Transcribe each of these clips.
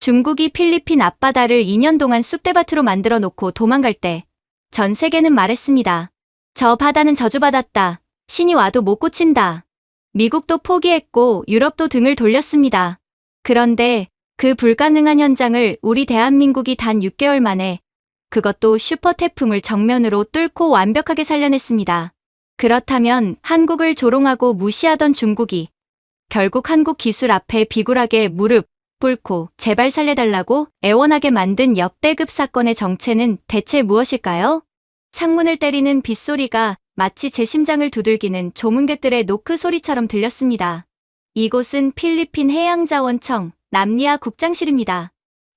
중국이 필리핀 앞바다를 2년 동안 쑥대밭으로 만들어 놓고 도망갈 때 전 세계는 말했습니다. 저 바다는 저주받았다. 신이 와도 못 고친다. 미국도 포기했고 유럽도 등을 돌렸습니다. 그런데 그 불가능한 현장을 우리 대한민국이 단 6개월 만에 그것도 슈퍼 태풍을 정면으로 뚫고 완벽하게 살려냈습니다. 그렇다면 한국을 조롱하고 무시하던 중국이 결국 한국 기술 앞에 비굴하게 무릎 꿇고 제발 살려달라고 애원하게 만든 역대급 사건의 정체는 대체 무엇일까요? 창문을 때리는 빗소리가 마치 제 심장을 두들기는 조문객들의 노크 소리처럼 들렸습니다. 이곳은 필리핀 해양자원청 남리아 국장실입니다.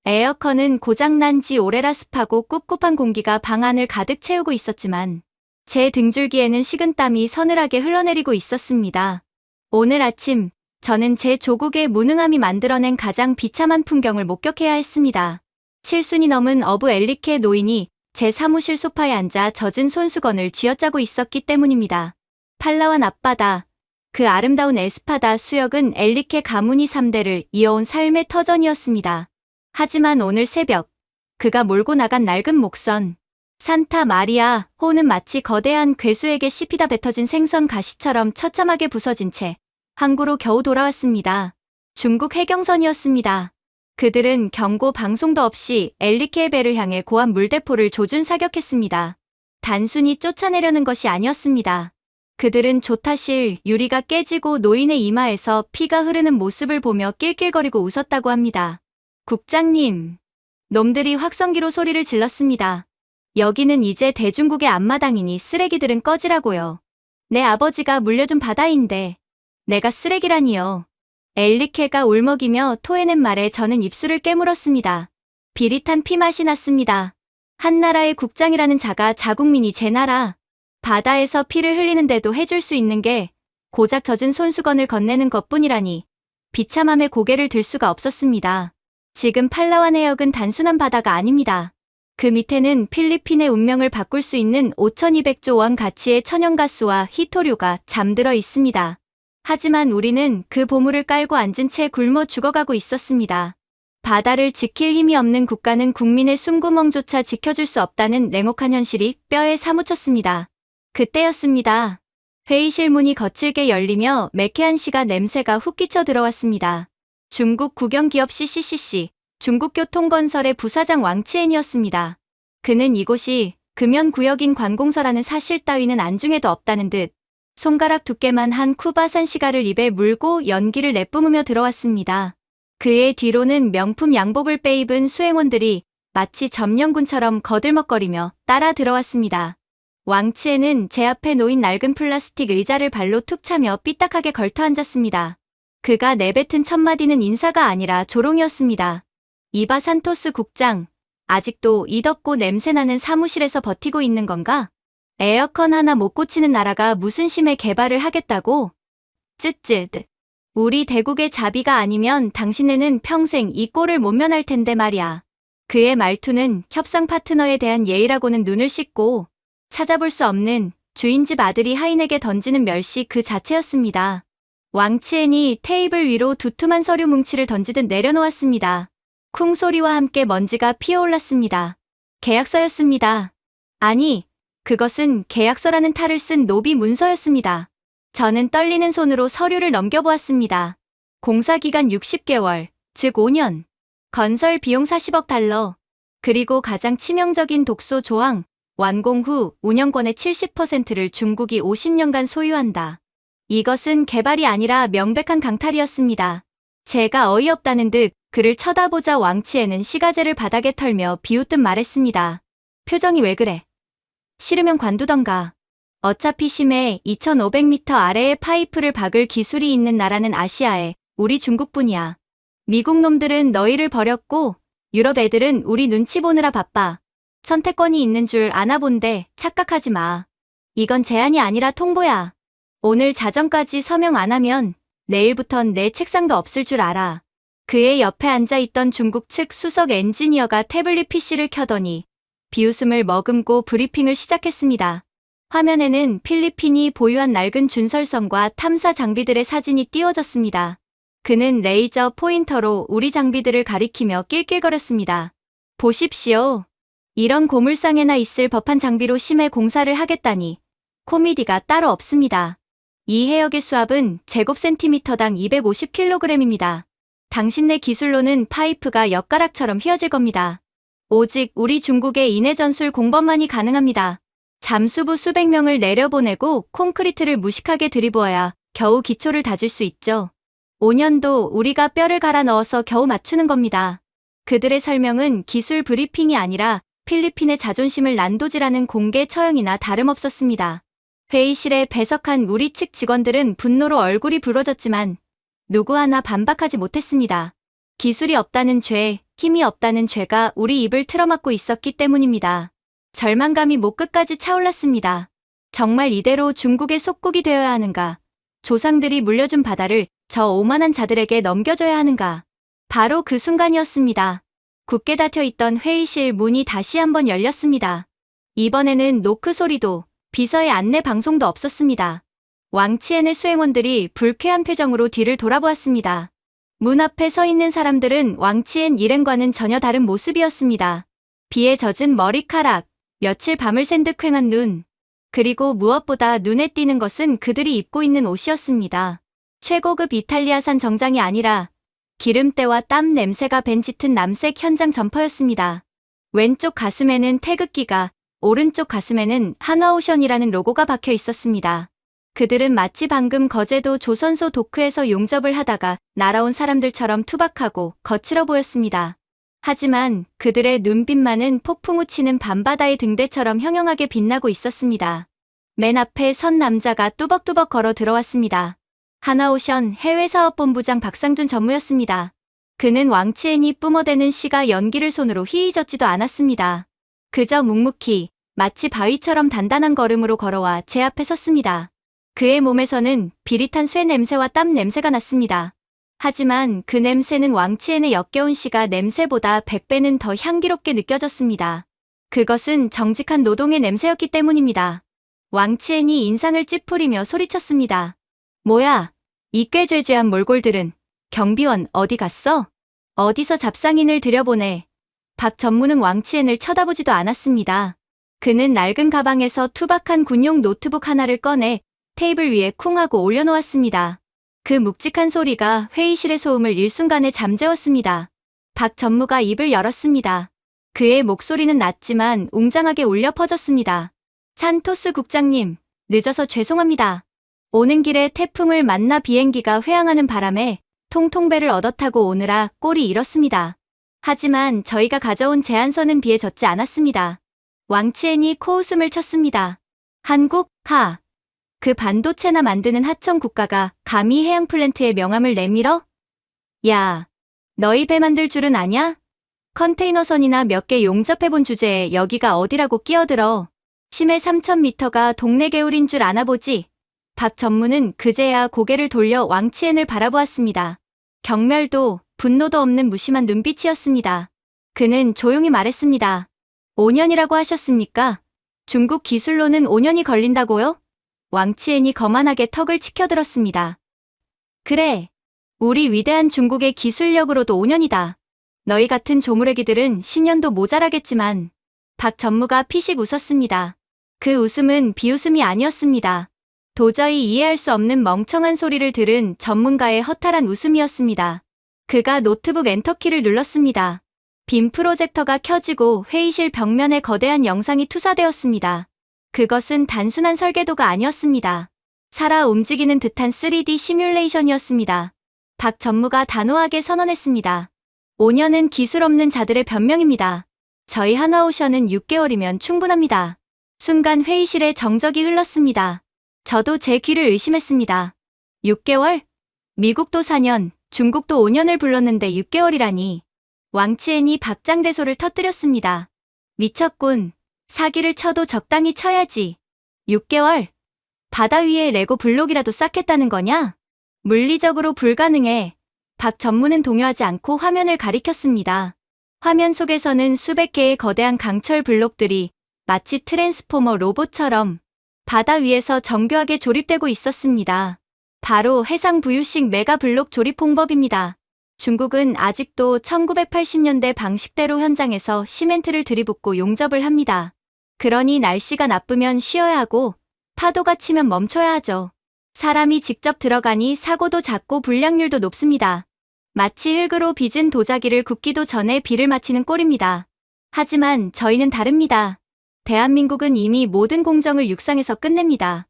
에어컨은 고장난 지 오래라 습하고 꿉꿉한 공기가 방 안을 가득 채우고 있었지만 제 등줄기에는 식은땀이 서늘하게 흘러내리고 있었습니다. 오늘 아침 저는 제 조국의 무능함이 만들어낸 가장 비참한 풍경을 목격해야 했습니다. 7순이 넘은 어부 엘리케 노인이 제 사무실 소파에 앉아 젖은 손수건을 쥐어짜고 있었기 때문입니다. 팔라완 앞바다, 그 아름다운 에스파다 수역은 엘리케 가문이 3대를 이어온 삶의 터전이었습니다. 하지만 오늘 새벽, 그가 몰고 나간 낡은 목선, 산타 마리아 호는 마치 거대한 괴수에게 씹히다 뱉어진 생선 가시처럼 처참하게 부서진 채 항구로 겨우 돌아왔습니다. 중국 해경선이었습니다. 그들은 경고 방송도 없이 엘리케 배를 향해 고압 물대포를 조준 사격했습니다. 단순히 쫓아내려는 것이 아니었습니다. 그들은 조타실 유리가 깨지고 노인의 이마에서 피가 흐르는 모습을 보며 낄낄거리고 웃었다고 합니다. 국장님, 놈들이 확성기로 소리를 질렀습니다. 여기는 이제 대중국의 앞마당이니 쓰레기들은 꺼지라고요. 내 아버지가 물려준 바다인데 내가 쓰레기라니요. 엘리케가 울먹이며 토해낸 말에 저는 입술을 깨물었습니다. 비릿한 피맛이 났습니다. 한 나라의 국장이라는 자가 자국민이 제 나라 바다에서 피를 흘리는데도 해줄 수 있는 게 고작 젖은 손수건을 건네는 것뿐이라니 비참함에 고개를 들 수가 없었습니다. 지금 팔라완 해역은 단순한 바다가 아닙니다. 그 밑에는 필리핀의 운명을 바꿀 수 있는 5,200조 원 가치의 천연가스와 희토류가 잠들어 있습니다. 하지만 우리는 그 보물을 깔고 앉은 채 굶어 죽어가고 있었습니다. 바다를 지킬 힘이 없는 국가는 국민의 숨구멍조차 지켜줄 수 없다는 냉혹한 현실이 뼈에 사무쳤습니다. 그때였습니다. 회의실 문이 거칠게 열리며 매캐한 시가 냄새가 훅 끼쳐 들어왔습니다. 중국 국영기업 CCCC, 중국교통건설의 부사장 왕치엔이었습니다. 그는 이곳이 금연구역인 관공서라는 사실 따위는 안중에도 없다는 듯 손가락 두께만 한 쿠바산 시가를 입에 물고 연기를 내뿜으며 들어왔습니다. 그의 뒤로는 명품 양복을 빼입은 수행원들이 마치 점령군처럼 거들먹거리며 따라 들어왔습니다. 왕치에는 제 앞에 놓인 낡은 플라스틱 의자를 발로 툭 차며 삐딱하게 걸터 앉았습니다. 그가 내뱉은 첫 마디는 인사가 아니라 조롱이었습니다. 이바 산토스 국장, 아직도 이 덥고 냄새나는 사무실에서 버티고 있는 건가? 에어컨 하나 못 고치는 나라가 무슨 심해 개발을 하겠다고? 쯧쯧. 우리 대국의 자비가 아니면 당신네는 평생 이 꼴을 못 면할 텐데 말이야. 그의 말투는 협상 파트너에 대한 예의라고는 눈을 씻고 찾아볼 수 없는 주인집 아들이 하인에게 던지는 멸시 그 자체였습니다. 왕치엔이 테이블 위로 두툼한 서류 뭉치를 던지듯 내려놓았습니다. 쿵 소리와 함께 먼지가 피어올랐습니다. 계약서였습니다. 아니, 그것은 계약서라는 탈을 쓴 노비 문서였습니다. 저는 떨리는 손으로 서류를 넘겨보았습니다. 공사기간 60개월, 즉 5년. 건설 비용 40억 달러. 그리고 가장 치명적인 독소 조항, 완공 후 운영권의 70%를 중국이 50년간 소유한다. 이것은 개발이 아니라 명백한 강탈이었습니다. 제가 어이없다는 듯 그를 쳐다보자 왕치에는 시가제를 바닥에 털며 비웃듯 말했습니다. 표정이 왜 그래? 싫으면 관두던가. 어차피 심해 2,500m 아래에 파이프를 박을 기술이 있는 나라는 아시아에 우리 중국뿐이야. 미국 놈들은 너희를 버렸고 유럽 애들은 우리 눈치 보느라 바빠. 선택권이 있는 줄 아나 본데 착각하지 마. 이건 제안이 아니라 통보야. 오늘 자정까지 서명 안 하면 내일부턴 내 책상도 없을 줄 알아. 그의 옆에 앉아있던 중국 측 수석 엔지니어가 태블릿 PC를 켜더니 비웃음을 머금고 브리핑을 시작했습니다. 화면에는 필리핀이 보유한 낡은 준설선과 탐사 장비들의 사진이 띄워졌습니다. 그는 레이저 포인터로 우리 장비들을 가리키며 낄낄거렸습니다. 보십시오. 이런 고물상에나 있을 법한 장비로 심해 공사를 하겠다니 코미디가 따로 없습니다. 이 해역의 수압은 제곱센티미터당 250kg입니다. 당신네 기술로는 파이프가 엿가락처럼 휘어질 겁니다. 오직 우리 중국의 인해 전술 공법만이 가능합니다. 잠수부 수백 명을 내려보내고 콘크리트를 무식하게 들이부어야 겨우 기초를 다질 수 있죠. 5년도 우리가 뼈를 갈아 넣어서 겨우 맞추는 겁니다. 그들의 설명은 기술 브리핑이 아니라 필리핀의 자존심을 난도질하는 공개 처형이나 다름없었습니다. 회의실에 배석한 우리 측 직원들은 분노로 얼굴이 붉어졌지만 누구 하나 반박하지 못했습니다. 기술이 없다는 죄, 힘이 없다는 죄가 우리 입을 틀어막고 있었기 때문입니다. 절망감이 목 끝까지 차올랐습니다. 정말 이대로 중국의 속국이 되어야 하는가? 조상들이 물려준 바다를 저 오만한 자들에게 넘겨줘야 하는가? 바로 그 순간이었습니다. 굳게 닫혀있던 회의실 문이 다시 한번 열렸습니다. 이번에는 노크 소리도 비서의 안내 방송도 없었습니다. 왕치엔의 수행원들이 불쾌한 표정으로 뒤를 돌아보았습니다. 문 앞에 서 있는 사람들은 왕치엔 일행과는 전혀 다른 모습이었습니다. 비에 젖은 머리카락, 며칠 밤을 샌 듯 퀭한 눈, 그리고 무엇보다 눈에 띄는 것은 그들이 입고 있는 옷이었습니다. 최고급 이탈리아산 정장이 아니라 기름때와 땀 냄새가 밴 짙은 남색 현장 점퍼였습니다. 왼쪽 가슴에는 태극기가, 오른쪽 가슴에는 한화오션이라는 로고가 박혀 있었습니다. 그들은 마치 방금 거제도 조선소 도크에서 용접을 하다가 날아온 사람들처럼 투박하고 거칠어 보였습니다. 하지만 그들의 눈빛만은 폭풍우 치는 밤바다의 등대처럼 형형하게 빛나고 있었습니다. 맨 앞에 선 남자가 뚜벅뚜벅 걸어 들어왔습니다. 한화오션 해외사업본부장 박상준 전무였습니다. 그는 왕치엔이 뿜어대는 시가 연기를 손으로 휘휘젓지도 않았습니다. 그저 묵묵히 마치 바위처럼 단단한 걸음으로 걸어와 제 앞에 섰습니다. 그의 몸에서는 비릿한 쇠 냄새와 땀 냄새가 났습니다. 하지만 그 냄새는 왕치엔의 역겨운 시가 냄새보다 100배는 더 향기롭게 느껴졌습니다. 그것은 정직한 노동의 냄새였기 때문입니다. 왕치엔이 인상을 찌푸리며 소리쳤습니다. 뭐야, 이 꾀죄죄한 몰골들은. 경비원 어디 갔어? 어디서 잡상인을 들여보내. 박 전무는 왕치엔을 쳐다보지도 않았습니다. 그는 낡은 가방에서 투박한 군용 노트북 하나를 꺼내 테이블 위에 쿵 하고 올려놓았습니다. 그 묵직한 소리가 회의실의 소음을 일순간에 잠재웠습니다. 박 전무가 입을 열었습니다. 그의 목소리는 낮지만 웅장하게 울려 퍼졌습니다. 산토스 국장님, 늦어서 죄송합니다. 오는 길에 태풍을 만나 비행기가 회항하는 바람에 통통배를 얻어타고 오느라 꼴이 이렇습니다. 하지만 저희가 가져온 제안서는 비에 젖지 않았습니다. 왕치엔이 코웃음을 쳤습니다. 한국, 그 반도체나 만드는 하청 국가가 감히 해양 플랜트의 명함을 내밀어? 야, 너희 배 만들 줄은 아냐? 컨테이너선이나 몇 개 용접해본 주제에 여기가 어디라고 끼어들어. 심해 3000m가 동네 개울인 줄 아나보지. 박 전무는 그제야 고개를 돌려 왕치엔을 바라보았습니다. 경멸도 분노도 없는 무심한 눈빛이었습니다. 그는 조용히 말했습니다. 5년이라고 하셨습니까? 중국 기술로는 5년이 걸린다고요? 왕치엔이 거만하게 턱을 치켜들었습니다. 그래, 우리 위대한 중국의 기술력으로도 5년이다. 너희 같은 조무래기들은 10년도 모자라겠지만. 박 전무가 피식 웃었습니다. 그 웃음은 비웃음이 아니었습니다. 도저히 이해할 수 없는 멍청한 소리를 들은 전문가의 허탈한 웃음이었습니다. 그가 노트북 엔터키를 눌렀습니다. 빔 프로젝터가 켜지고 회의실 벽면에 거대한 영상이 투사되었습니다. 그것은 단순한 설계도가 아니었습니다. 살아 움직이는 듯한 3D 시뮬레이션이었습니다. 박 전무가 단호하게 선언했습니다. 5년은 기술 없는 자들의 변명입니다. 저희 한화오션은 6개월이면 충분합니다. 순간 회의실에 정적이 흘렀습니다. 저도 제 귀를 의심했습니다. 6개월? 미국도 4년, 중국도 5년을 불렀는데 6개월이라니. 왕치엔이 박장대소를 터뜨렸습니다. 미쳤군. 사기를 쳐도 적당히 쳐야지. 6개월? 바다 위에 레고 블록이라도 쌓겠다는 거냐? 물리적으로 불가능해. 박 전무는 동요하지 않고 화면을 가리켰습니다. 화면 속에서는 수백 개의 거대한 강철 블록들이 마치 트랜스포머 로봇처럼 바다 위에서 정교하게 조립되고 있었습니다. 바로 해상부유식 메가블록 조립 공법입니다. 중국은 아직도 1980년대 방식대로 현장에서 시멘트를 들이붓고 용접을 합니다. 그러니 날씨가 나쁘면 쉬어야 하고 파도가 치면 멈춰야 하죠. 사람이 직접 들어가니 사고도 잦고 불량률도 높습니다. 마치 흙으로 빚은 도자기를 굽기도 전에 비를 맞히는 꼴입니다. 하지만 저희는 다릅니다. 대한민국은 이미 모든 공정을 육상에서 끝냅니다.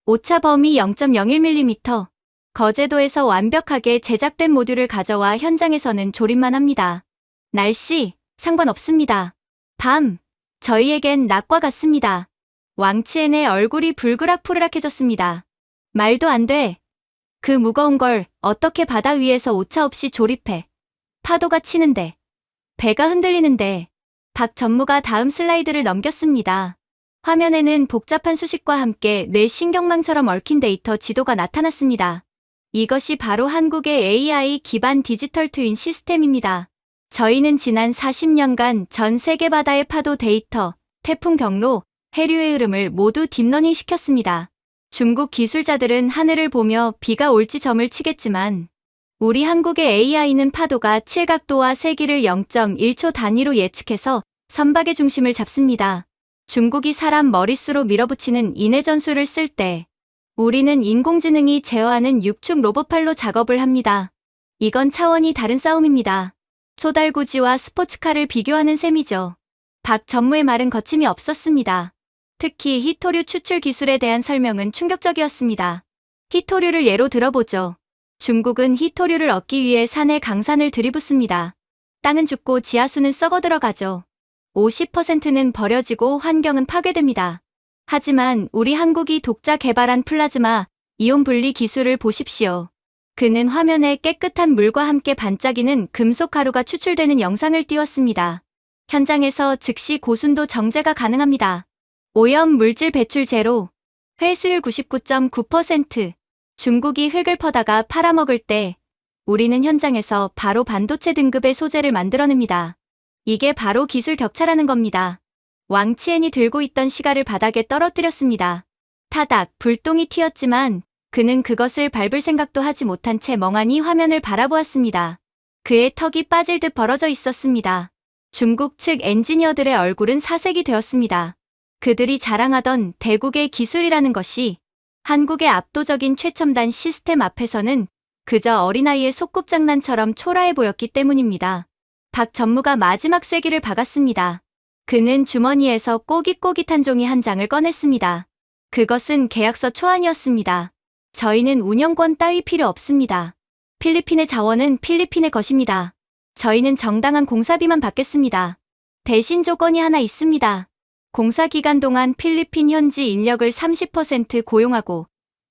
오차 범위 0.01mm, 거제도에서 완벽하게 제작된 모듈을 가져와 현장에서는 조립만 합니다. 날씨, 상관없습니다. 밤, 저희에겐 낮과 같습니다. 왕치엔의 얼굴이 불그락푸르락해졌습니다. 말도 안 돼. 그 무거운 걸 어떻게 바다 위에서 오차 없이 조립해. 파도가 치는데, 배가 흔들리는데. 박 전무가 다음 슬라이드를 넘겼습니다. 화면에는 복잡한 수식과 함께 뇌 신경망처럼 얽힌 데이터 지도가 나타났습니다. 이것이 바로 한국의 AI 기반 디지털 트윈 시스템입니다. 저희는 지난 40년간 전 세계 바다의 파도 데이터, 태풍 경로, 해류의 흐름을 모두 딥러닝 시켰습니다. 중국 기술자들은 하늘을 보며 비가 올지 점을 치겠지만 우리 한국의 AI는 파도가 칠각도와 세기를 0.1초 단위로 예측해서 선박의 중심을 잡습니다. 중국이 사람 머릿수로 밀어붙이는 인해 전술을 쓸 때 우리는 인공지능이 제어하는 육축 로봇팔로 작업을 합니다. 이건 차원이 다른 싸움입니다. 소달구지와 스포츠카를 비교하는 셈이죠. 박 전무의 말은 거침이 없었습니다. 특히 히토류 추출 기술에 대한 설명은 충격적이었습니다. 히토류를 예로 들어보죠. 중국은 히토류를 얻기 위해 산에 강산을 들이붓습니다. 땅은 죽고 지하수는 썩어 들어가죠. 50%는 버려지고 환경은 파괴됩니다. 하지만 우리 한국이 독자 개발한 플라즈마 이온 분리 기술을 보십시오. 그는 화면에 깨끗한 물과 함께 반짝이는 금속 가루가 추출되는 영상을 띄웠습니다. 현장에서 즉시 고순도 정제가 가능합니다. 오염 물질 배출 제로, 회수율 99.9%. 중국이 흙을 퍼다가 팔아먹을 때 우리는 현장에서 바로 반도체 등급의 소재를 만들어냅니다. 이게 바로 기술 격차라는 겁니다. 왕치엔이 들고 있던 시가를 바닥에 떨어뜨렸습니다. 타닥, 불똥이 튀었지만 그는 그것을 밟을 생각도 하지 못한 채 멍하니 화면을 바라보았습니다. 그의 턱이 빠질 듯 벌어져 있었습니다. 중국 측 엔지니어들의 얼굴은 사색이 되었습니다. 그들이 자랑하던 대국의 기술이라는 것이 한국의 압도적인 최첨단 시스템 앞에서는 그저 어린아이의 소꿉장난처럼 초라해 보였기 때문입니다. 박 전무가 마지막 쐐기를 박았습니다. 그는 주머니에서 꼬깃꼬깃한 종이 한 장을 꺼냈습니다. 그것은 계약서 초안이었습니다. 저희는 운영권 따위 필요 없습니다. 필리핀의 자원은 필리핀의 것입니다. 저희는 정당한 공사비만 받겠습니다. 대신 조건이 하나 있습니다. 공사 기간 동안 필리핀 현지 인력을 30% 고용하고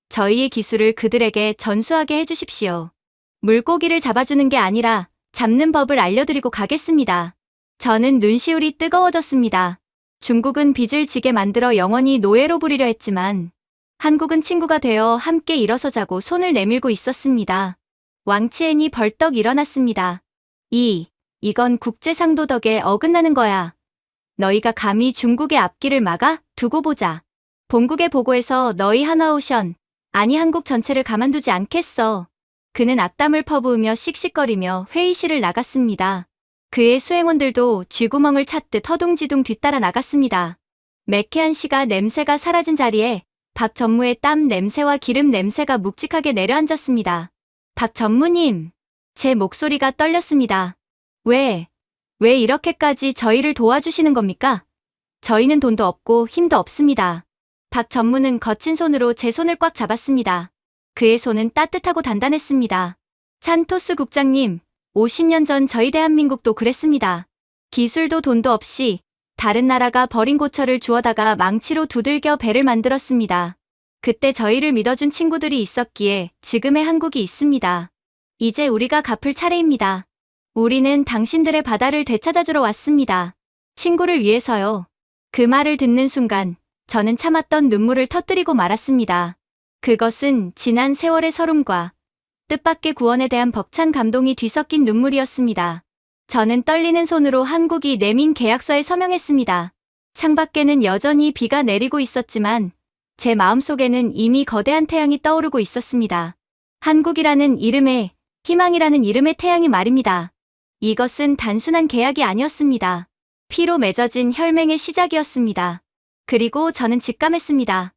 저희의 기술을 그들에게 전수하게 해주십시오. 물고기를 잡아주는 게 아니라 잡는 법을 알려드리고 가겠습니다. 저는 눈시울이 뜨거워졌습니다. 중국은 빚을 지게 만들어 영원히 노예로 부리려 했지만 한국은 친구가 되어 함께 일어서자고 손을 내밀고 있었습니다. 왕치엔이 벌떡 일어났습니다. 이건 국제상도덕에 어긋나는 거야. 너희가 감히 중국의 앞길을 막아? 두고 보자. 본국에 보고해서 너희 하나오션, 아니 한국 전체를 가만두지 않겠어. 그는 악담을 퍼부으며 씩씩거리며 회의실을 나갔습니다. 그의 수행원들도 쥐구멍을 찾듯 허둥지둥 뒤따라 나갔습니다. 매캐한 시가 냄새가 사라진 자리에 박 전무의 땀 냄새와 기름 냄새가 묵직하게 내려앉았습니다. 박 전무님, 제 목소리가 떨렸습니다. 왜 이렇게까지 저희를 도와주시는 겁니까? 저희는 돈도 없고 힘도 없습니다. 박 전무는 거친 손으로 제 손을 꽉 잡았습니다. 그의 손은 따뜻하고 단단했습니다. 산토스 국장님, 50년 전 저희 대한민국도 그랬습니다. 기술도 돈도 없이 다른 나라가 버린 고철을 주워다가 망치로 두들겨 배를 만들었습니다. 그때 저희를 믿어준 친구들이 있었기에 지금의 한국이 있습니다. 이제 우리가 갚을 차례입니다. 우리는 당신들의 바다를 되찾아주러 왔습니다. 친구를 위해서요. 그 말을 듣는 순간 저는 참았던 눈물을 터뜨리고 말았습니다. 그것은 지난 세월의 서름과 뜻밖의 구원에 대한 벅찬 감동이 뒤섞인 눈물이었습니다. 저는 떨리는 손으로 한국이 내민 계약서에 서명했습니다. 창밖에는 여전히 비가 내리고 있었지만 제 마음속에는 이미 거대한 태양이 떠오르고 있었습니다. 한국이라는 이름에, 희망이라는 이름의 태양이 말입니다. 이것은 단순한 계약이 아니었습니다. 피로 맺어진 혈맹의 시작이었습니다. 그리고 저는 직감했습니다.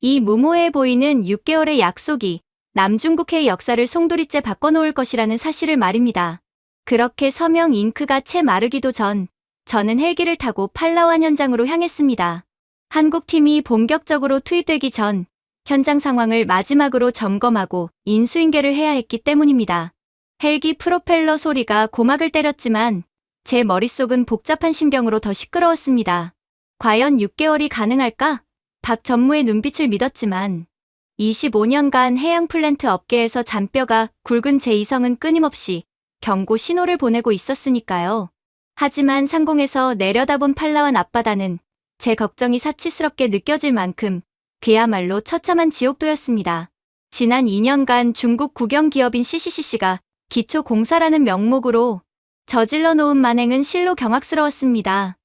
이 무모해 보이는 6개월의 약속이 남중국해의 역사를 송두리째 바꿔놓을 것이라는 사실을 말입니다. 그렇게 서명 잉크가 채 마르기도 전, 저는 헬기를 타고 팔라완 현장으로 향했습니다. 한국팀이 본격적으로 투입되기 전, 현장 상황을 마지막으로 점검하고 인수인계를 해야 했기 때문입니다. 헬기 프로펠러 소리가 고막을 때렸지만 제 머릿속은 복잡한 심경으로 더 시끄러웠습니다. 과연 6개월이 가능할까? 박 전무의 눈빛을 믿었지만 25년간 해양 플랜트 업계에서 잔뼈가 굵은 제 이성은 끊임없이 경고 신호를 보내고 있었으니까요. 하지만 상공에서 내려다본 팔라완 앞바다는 제 걱정이 사치스럽게 느껴질 만큼 그야말로 처참한 지옥도였습니다. 지난 2년간 중국 국영기업인 CCC가 기초공사라는 명목으로 저질러 놓은 만행은 실로 경악스러웠습니다.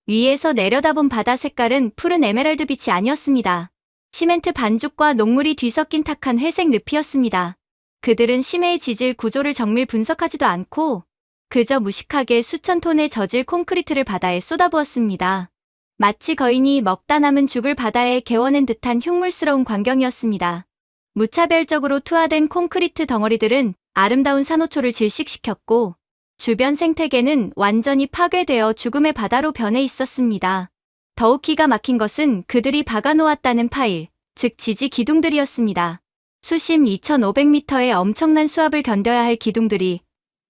위에서 내려다본 바다 색깔은 푸른 에메랄드 빛이 아니었습니다. 시멘트 반죽과 녹물이 뒤섞인 탁한 회색 늪이었습니다. 그들은 심해의 지질 구조를 정밀 분석하지도 않고 그저 무식하게 수천 톤의 저질 콘크리트를 바다에 쏟아부었습니다. 마치 거인이 먹다 남은 죽을 바다에 개워낸 듯한 흉물스러운 광경이었습니다. 무차별적으로 투하된 콘크리트 덩어리들은 아름다운 산호초를 질식시켰고 주변 생태계는 완전히 파괴되어 죽음의 바다로 변해 있었습니다. 더욱 기가 막힌 것은 그들이 박아놓았다는 파일, 즉 지지 기둥들이었습니다. 수심 2,500m의 엄청난 수압을 견뎌야 할 기둥들이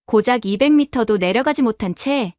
고작 200m도 내려가지 못한 채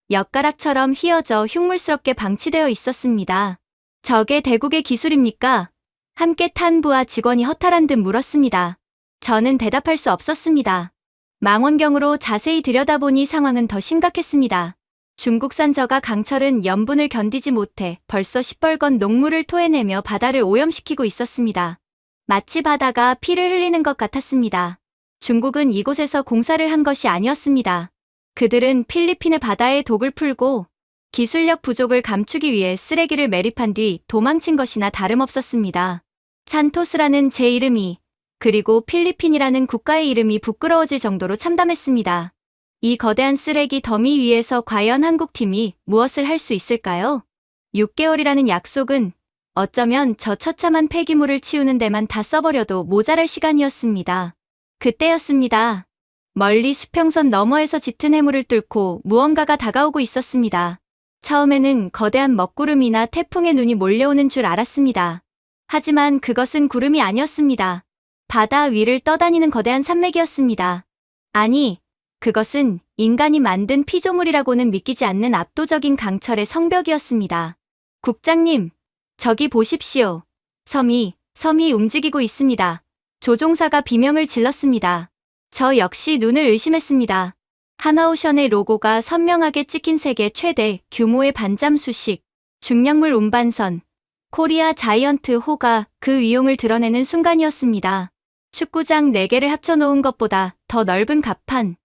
엿가락처럼 휘어져 흉물스럽게 방치되어 있었습니다. 저게 대국의 기술입니까? 함께 탄 부하 직원이 허탈한 듯 물었습니다. 저는 대답할 수 없었습니다. 망원경으로 자세히 들여다보니 상황은 더 심각했습니다. 중국산 저가 강철은 염분을 견디지 못해 벌써 시뻘건 녹물을 토해내며 바다를 오염시키고 있었습니다. 마치 바다가 피를 흘리는 것 같았습니다. 중국은 이곳에서 공사를 한 것이 아니었습니다. 그들은 필리핀의 바다에 독을 풀고 기술력 부족을 감추기 위해 쓰레기를 매립한 뒤 도망친 것이나 다름없었습니다. 산토스라는 제 이름이 그리고 필리핀이라는 국가의 이름이 부끄러워질 정도로 참담했습니다. 이 거대한 쓰레기 더미 위에서 과연 한국팀이 무엇을 할 수 있을까요? 6개월이라는 약속은 어쩌면 저 처참한 폐기물을 치우는 데만 다 써버려도 모자랄 시간이었습니다. 그때였습니다. 멀리 수평선 너머에서 짙은 해물을 뚫고 무언가가 다가오고 있었습니다. 처음에는 거대한 먹구름이나 태풍의 눈이 몰려오는 줄 알았습니다. 하지만 그것은 구름이 아니었습니다. 바다 위를 떠다니는 거대한 산맥이었습니다. 아니, 그것은 인간이 만든 피조물이라고는 믿기지 않는 압도적인 강철의 성벽이었습니다. 국장님, 저기 보십시오. 섬이 움직이고 있습니다. 조종사가 비명을 질렀습니다. 저 역시 눈을 의심했습니다. 하나오션의 로고가 선명하게 찍힌 세계 최대 규모의 반잠 수식, 중량물 운반선, 코리아 자이언트 호가 그 위용을 드러내는 순간이었습니다. 축구장 4개를 합쳐놓은 것보다 더 넓은 갑판,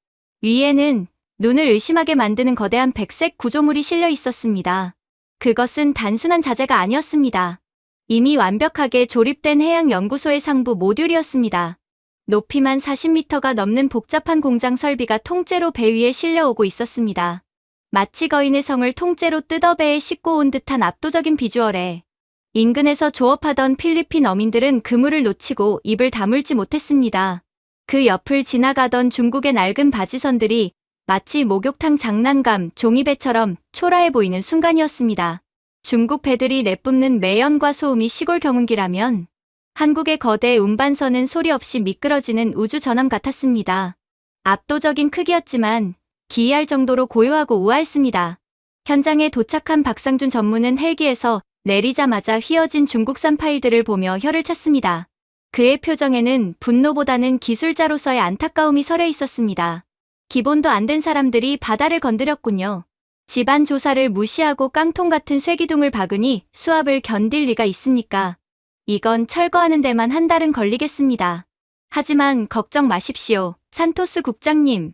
위에는 눈을 의심하게 만드는 거대한 백색 구조물이 실려 있었습니다. 그것은 단순한 자재가 아니었습니다. 이미 완벽하게 조립된 해양연구소의 상부 모듈이었습니다. 높이만 40m가 넘는 복잡한 공장 설비가 통째로 배 위에 실려오고 있었습니다. 마치 거인의 성을 통째로 뜯어 배에 싣고 온 듯한 압도적인 비주얼에 인근에서 조업하던 필리핀 어민들은 그물을 놓치고 입을 다물지 못했습니다. 그 옆을 지나가던 중국의 낡은 바지선들이 마치 목욕탕 장난감 종이배처럼 초라해 보이는 순간이었습니다. 중국 배들이 내뿜는 매연과 소음이 시골 경운기라면 한국의 거대 운반선은 소리 없이 미끄러지는 우주 전함 같았습니다. 압도적인 크기였지만 기이할 정도로 고요하고 우아했습니다. 현장에 도착한 박상준 전무는 헬기에서 내리자마자 휘어진 중국산 파일들을 보며 혀를 찼습니다. 그의 표정에는 분노보다는 기술자로서의 안타까움이 서려 있었습니다. 기본도 안 된 사람들이 바다를 건드렸군요. 집안 조사를 무시하고 깡통 같은 쇠기둥을 박으니 수압을 견딜 리가 있습니까? 이건 철거하는 데만 한 달은 걸리겠습니다. 하지만 걱정 마십시오. 산토스 국장님.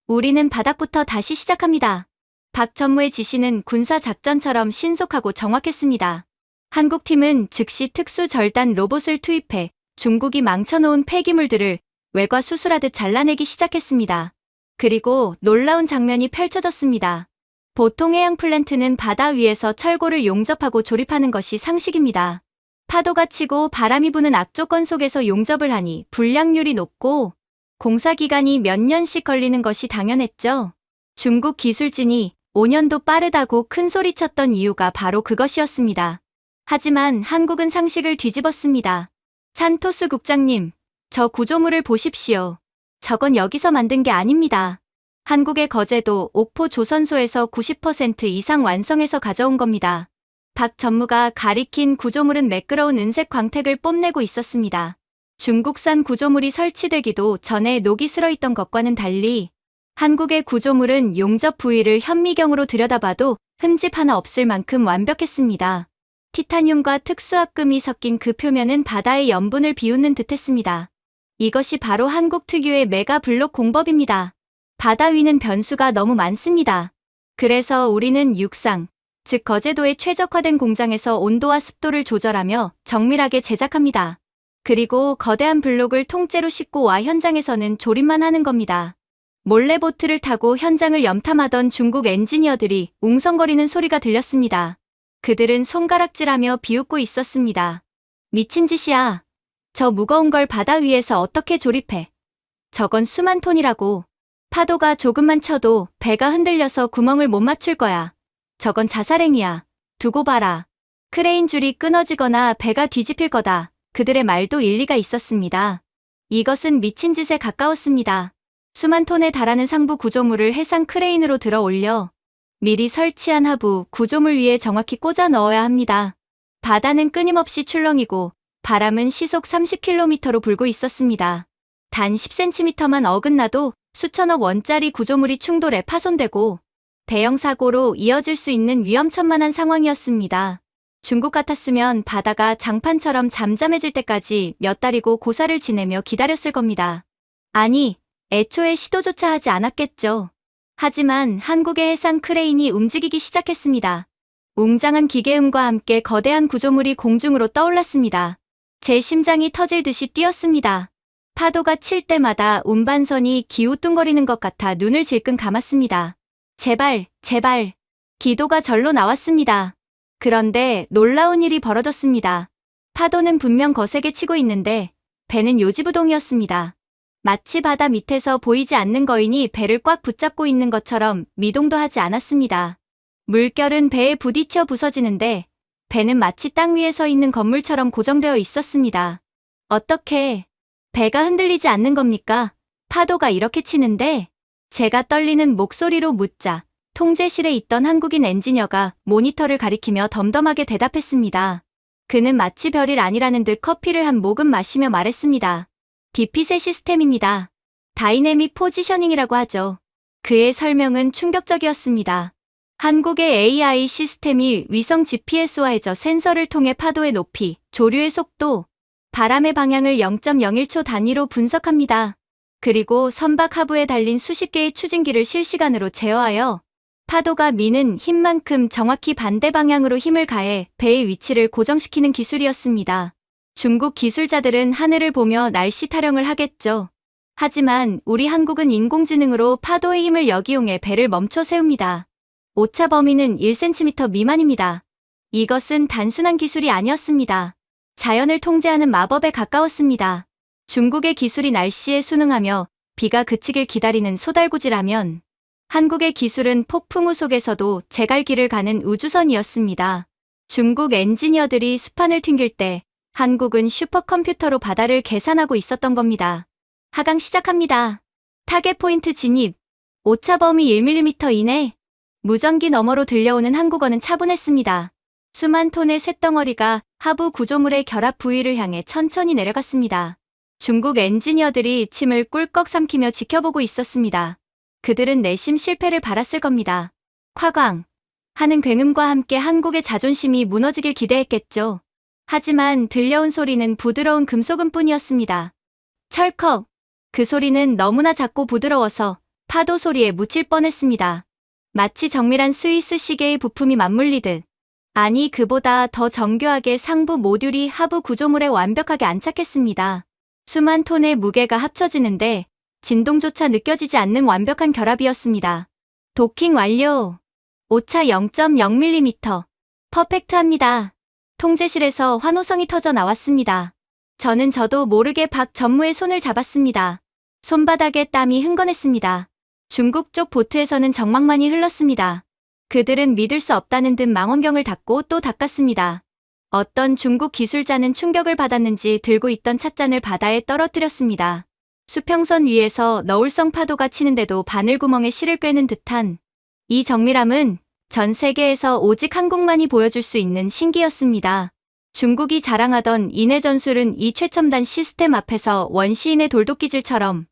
우리는 바닥부터 다시 시작합니다. 박 전무의 지시는 군사작전처럼 신속하고 정확했습니다. 한국팀은 즉시 특수 절단 로봇을 투입해 중국이 망쳐놓은 폐기물들을 외과 수술하듯 잘라내기 시작했습니다. 그리고 놀라운 장면이 펼쳐졌습니다. 보통 해양 플랜트는 바다 위에서 철골을 용접하고 조립하는 것이 상식입니다. 파도가 치고 바람이 부는 악조건 속에서 용접을 하니 불량률이 높고 공사 기간이 몇 년씩 걸리는 것이 당연했죠. 중국 기술진이 5년도 빠르다고 큰 소리쳤던 이유가 바로 그것이었습니다. 하지만 한국은 상식을 뒤집었습니다. 산토스 국장님, 저 구조물을 보십시오. 저건 여기서 만든 게 아닙니다. 한국의 거제도 옥포 조선소에서 90% 이상 완성해서 가져온 겁니다. 박 전무가 가리킨 구조물은 매끄러운 은색 광택을 뽐내고 있었습니다. 중국산 구조물이 설치되기도 전에 녹이 슬어있던 것과는 달리 한국의 구조물은 용접 부위를 현미경으로 들여다봐도 흠집 하나 없을 만큼 완벽했습니다. 티타늄과 특수합금이 섞인 그 표면은 바다의 염분을 비웃는 듯했습니다. 이것이 바로 한국 특유의 메가블록 공법입니다. 바다 위는 변수가 너무 많습니다. 그래서 우리는 육상, 즉 거제도의 최적화된 공장에서 온도와 습도를 조절하며 정밀하게 제작합니다. 그리고 거대한 블록을 통째로 싣고 와 현장에서는 조립만 하는 겁니다. 몰래 보트를 타고 현장을 염탐하던 중국 엔지니어들이 웅성거리는 소리가 들렸습니다. 그들은 손가락질하며 비웃고 있었습니다. 미친 짓이야. 저 무거운 걸 바다 위에서 어떻게 조립해? 저건 수만 톤이라고. 파도가 조금만 쳐도 배가 흔들려서 구멍을 못 맞출 거야. 저건 자살행위야. 두고 봐라. 크레인 줄이 끊어지거나 배가 뒤집힐 거다. 그들의 말도 일리가 있었습니다. 이것은 미친 짓에 가까웠습니다. 수만 톤에 달하는 상부 구조물을 해상 크레인으로 들어 올려 미리 설치한 하부 구조물 위에 정확히 꽂아 넣어야 합니다. 바다는 끊임없이 출렁이고 바람은 시속 30km로 불고 있었습니다. 단 10cm만 어긋나도 수천억 원짜리 구조물이 충돌해 파손되고 대형 사고로 이어질 수 있는 위험천만한 상황이었습니다. 중국 같았으면 바다가 장판처럼 잠잠해질 때까지 몇 달이고 고사를 지내며 기다렸을 겁니다. 아니, 애초에 시도조차 하지 않았겠죠. 하지만 한국의 해상 크레인이 움직이기 시작했습니다. 웅장한 기계음과 함께 거대한 구조물이 공중으로 떠올랐습니다. 제 심장이 터질 듯이 뛰었습니다. 파도가 칠 때마다 운반선이 기우뚱거리는 것 같아 눈을 질끈 감았습니다. 제발, 제발. 기도가 절로 나왔습니다. 그런데 놀라운 일이 벌어졌습니다. 파도는 분명 거세게 치고 있는데 배는 요지부동이었습니다. 마치 바다 밑에서 보이지 않는 거인이 배를 꽉 붙잡고 있는 것처럼 미동도 하지 않았습니다. 물결은 배에 부딪혀 부서지는데 배는 마치 땅 위에 서 있는 건물처럼 고정되어 있었습니다. 어떻게 배가 흔들리지 않는 겁니까? 파도가 이렇게 치는데? 제가 떨리는 목소리로 묻자 통제실에 있던 한국인 엔지니어가 모니터를 가리키며 덤덤하게 대답했습니다. 그는 마치 별일 아니라는 듯 커피를 한 모금 마시며 말했습니다. 디핏의 시스템입니다. 다이내믹 포지셔닝이라고 하죠. 그의 설명은 충격적이었습니다. 한국의 AI 시스템이 위성 GPS와 센서를 통해 파도의 높이, 조류의 속도, 바람의 방향을 0.01초 단위로 분석합니다. 그리고 선박 하부에 달린 수십 개의 추진기를 실시간으로 제어하여 파도가 미는 힘만큼 정확히 반대 방향으로 힘을 가해 배의 위치를 고정시키는 기술이었습니다. 중국 기술자들은 하늘을 보며 날씨 타령을 하겠죠. 하지만 우리 한국은 인공지능으로 파도의 힘을 역이용해 배를 멈춰 세웁니다. 오차 범위는 1cm 미만입니다. 이것은 단순한 기술이 아니었습니다. 자연을 통제하는 마법에 가까웠습니다. 중국의 기술이 날씨에 순응하며 비가 그치길 기다리는 소달구지라면 한국의 기술은 폭풍우 속에서도 제갈길을 가는 우주선이었습니다. 중국 엔지니어들이 수판을 튕길 때 한국은 슈퍼컴퓨터로 바다를 계산하고 있었던 겁니다. 하강 시작합니다. 타겟 포인트 진입. 오차 범위 1mm 이내. 무전기 너머로 들려오는 한국어는 차분했습니다. 수만 톤의 쇳덩어리가 하부 구조물의 결합 부위를 향해 천천히 내려갔습니다. 중국 엔지니어들이 침을 꿀꺽 삼키며 지켜보고 있었습니다. 그들은 내심 실패를 바랐을 겁니다. 夸광 하는 굉음과 함께 한국의 자존심이 무너지길 기대했겠죠. 하지만 들려온 소리는 부드러운 금속음뿐이었습니다. 철컥. 그 소리는 너무나 작고 부드러워서 파도 소리에 묻힐 뻔했습니다. 마치 정밀한 스위스 시계의 부품이 맞물리듯. 아니 그보다 더 정교하게 상부 모듈이 하부 구조물에 완벽하게 안착했습니다. 수만 톤의 무게가 합쳐지는데 진동조차 느껴지지 않는 완벽한 결합이었습니다. 도킹 완료. 오차 0.0mm. 퍼펙트합니다. 통제실에서 환호성이 터져 나왔습니다. 저도 모르게 박 전무의 손을 잡았습니다. 손바닥에 땀이 흥건했습니다. 중국 쪽 보트에서는 정막만이 흘렀습니다. 그들은 믿을 수 없다는 듯 망원경을 닫고 또 닦았습니다. 어떤 중국 기술자는 충격을 받았는지 들고 있던 찻잔을 바다에 떨어뜨렸습니다. 수평선 위에서 너울성 파도가 치는데도 바늘구멍에 실을 꿰는 듯한 이 정밀함은 전 세계에서 오직 한국만이 보여줄 수 있는 신기였습니다. 중국이 자랑하던 인해 전술은 이 최첨단 시스템 앞에서 원시인의 돌도끼질처럼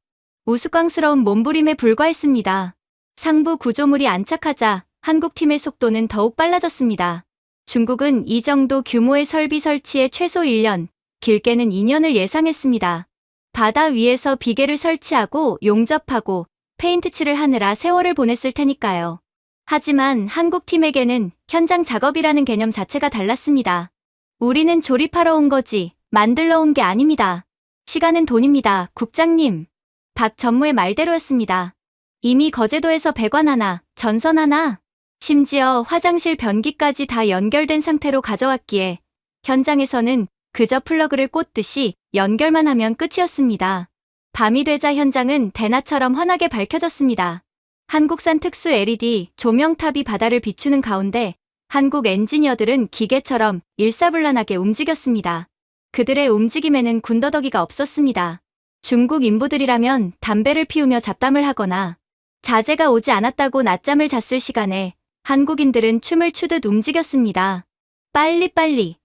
우스꽝스러운 몸부림에 불과했습니다. 상부 구조물이 안착하자 한국팀의 속도는 더욱 빨라졌습니다. 중국은 이 정도 규모의 설비 설치에 최소 1년, 길게는 2년을 예상했습니다. 바다 위에서 비계를 설치하고 용접하고 페인트칠을 하느라 세월을 보냈을 테니까요. 하지만 한국팀에게는 현장 작업이라는 개념 자체가 달랐습니다. 우리는 조립하러 온 거지 만들러 온 게 아닙니다. 시간은 돈입니다, 국장님. 박 전무의 말대로였습니다. 이미 거제도에서 배관 하나, 전선 하나, 심지어 화장실 변기까지 다 연결된 상태로 가져왔기에 현장에서는 그저 플러그를 꽂듯이 연결만 하면 끝이었습니다. 밤이 되자 현장은 대낮처럼 환하게 밝혀졌습니다. 한국산 특수 LED 조명탑이 바다를 비추는 가운데 한국 엔지니어들은 기계처럼 일사불란하게 움직였습니다. 그들의 움직임에는 군더더기가 없었습니다. 중국 인부들이라면 담배를 피우며 잡담을 하거나 자제가 오지 않았다고 낮잠을 잤을 시간에 한국인들은 춤을 추듯 움직였습니다. 빨리빨리.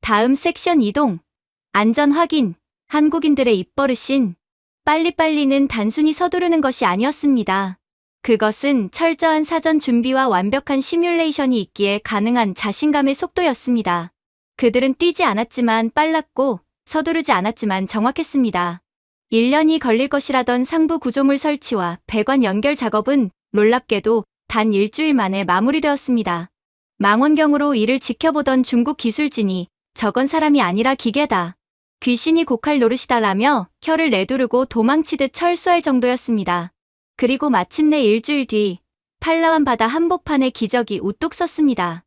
다음 섹션 이동. 안전 확인. 한국인들의 입버릇인 빨리빨리는 단순히 서두르는 것이 아니었습니다. 그것은 철저한 사전 준비와 완벽한 시뮬레이션이 있기에 가능한 자신감의 속도였습니다. 그들은 뛰지 않았지만 빨랐고 서두르지 않았지만 정확했습니다. 1년이 걸릴 것이라던 상부 구조물 설치와 배관 연결 작업은 놀랍게도 단 일주일 만에 마무리되었습니다. 망원경으로 이를 지켜보던 중국 기술진이 저건 사람이 아니라 기계다. 귀신이 고칼 노릇이다라며 혀를 내두르고 도망치듯 철수할 정도였습니다. 그리고 마침내 일주일 뒤 팔라완 바다 한복판에 기적이 우뚝 섰습니다.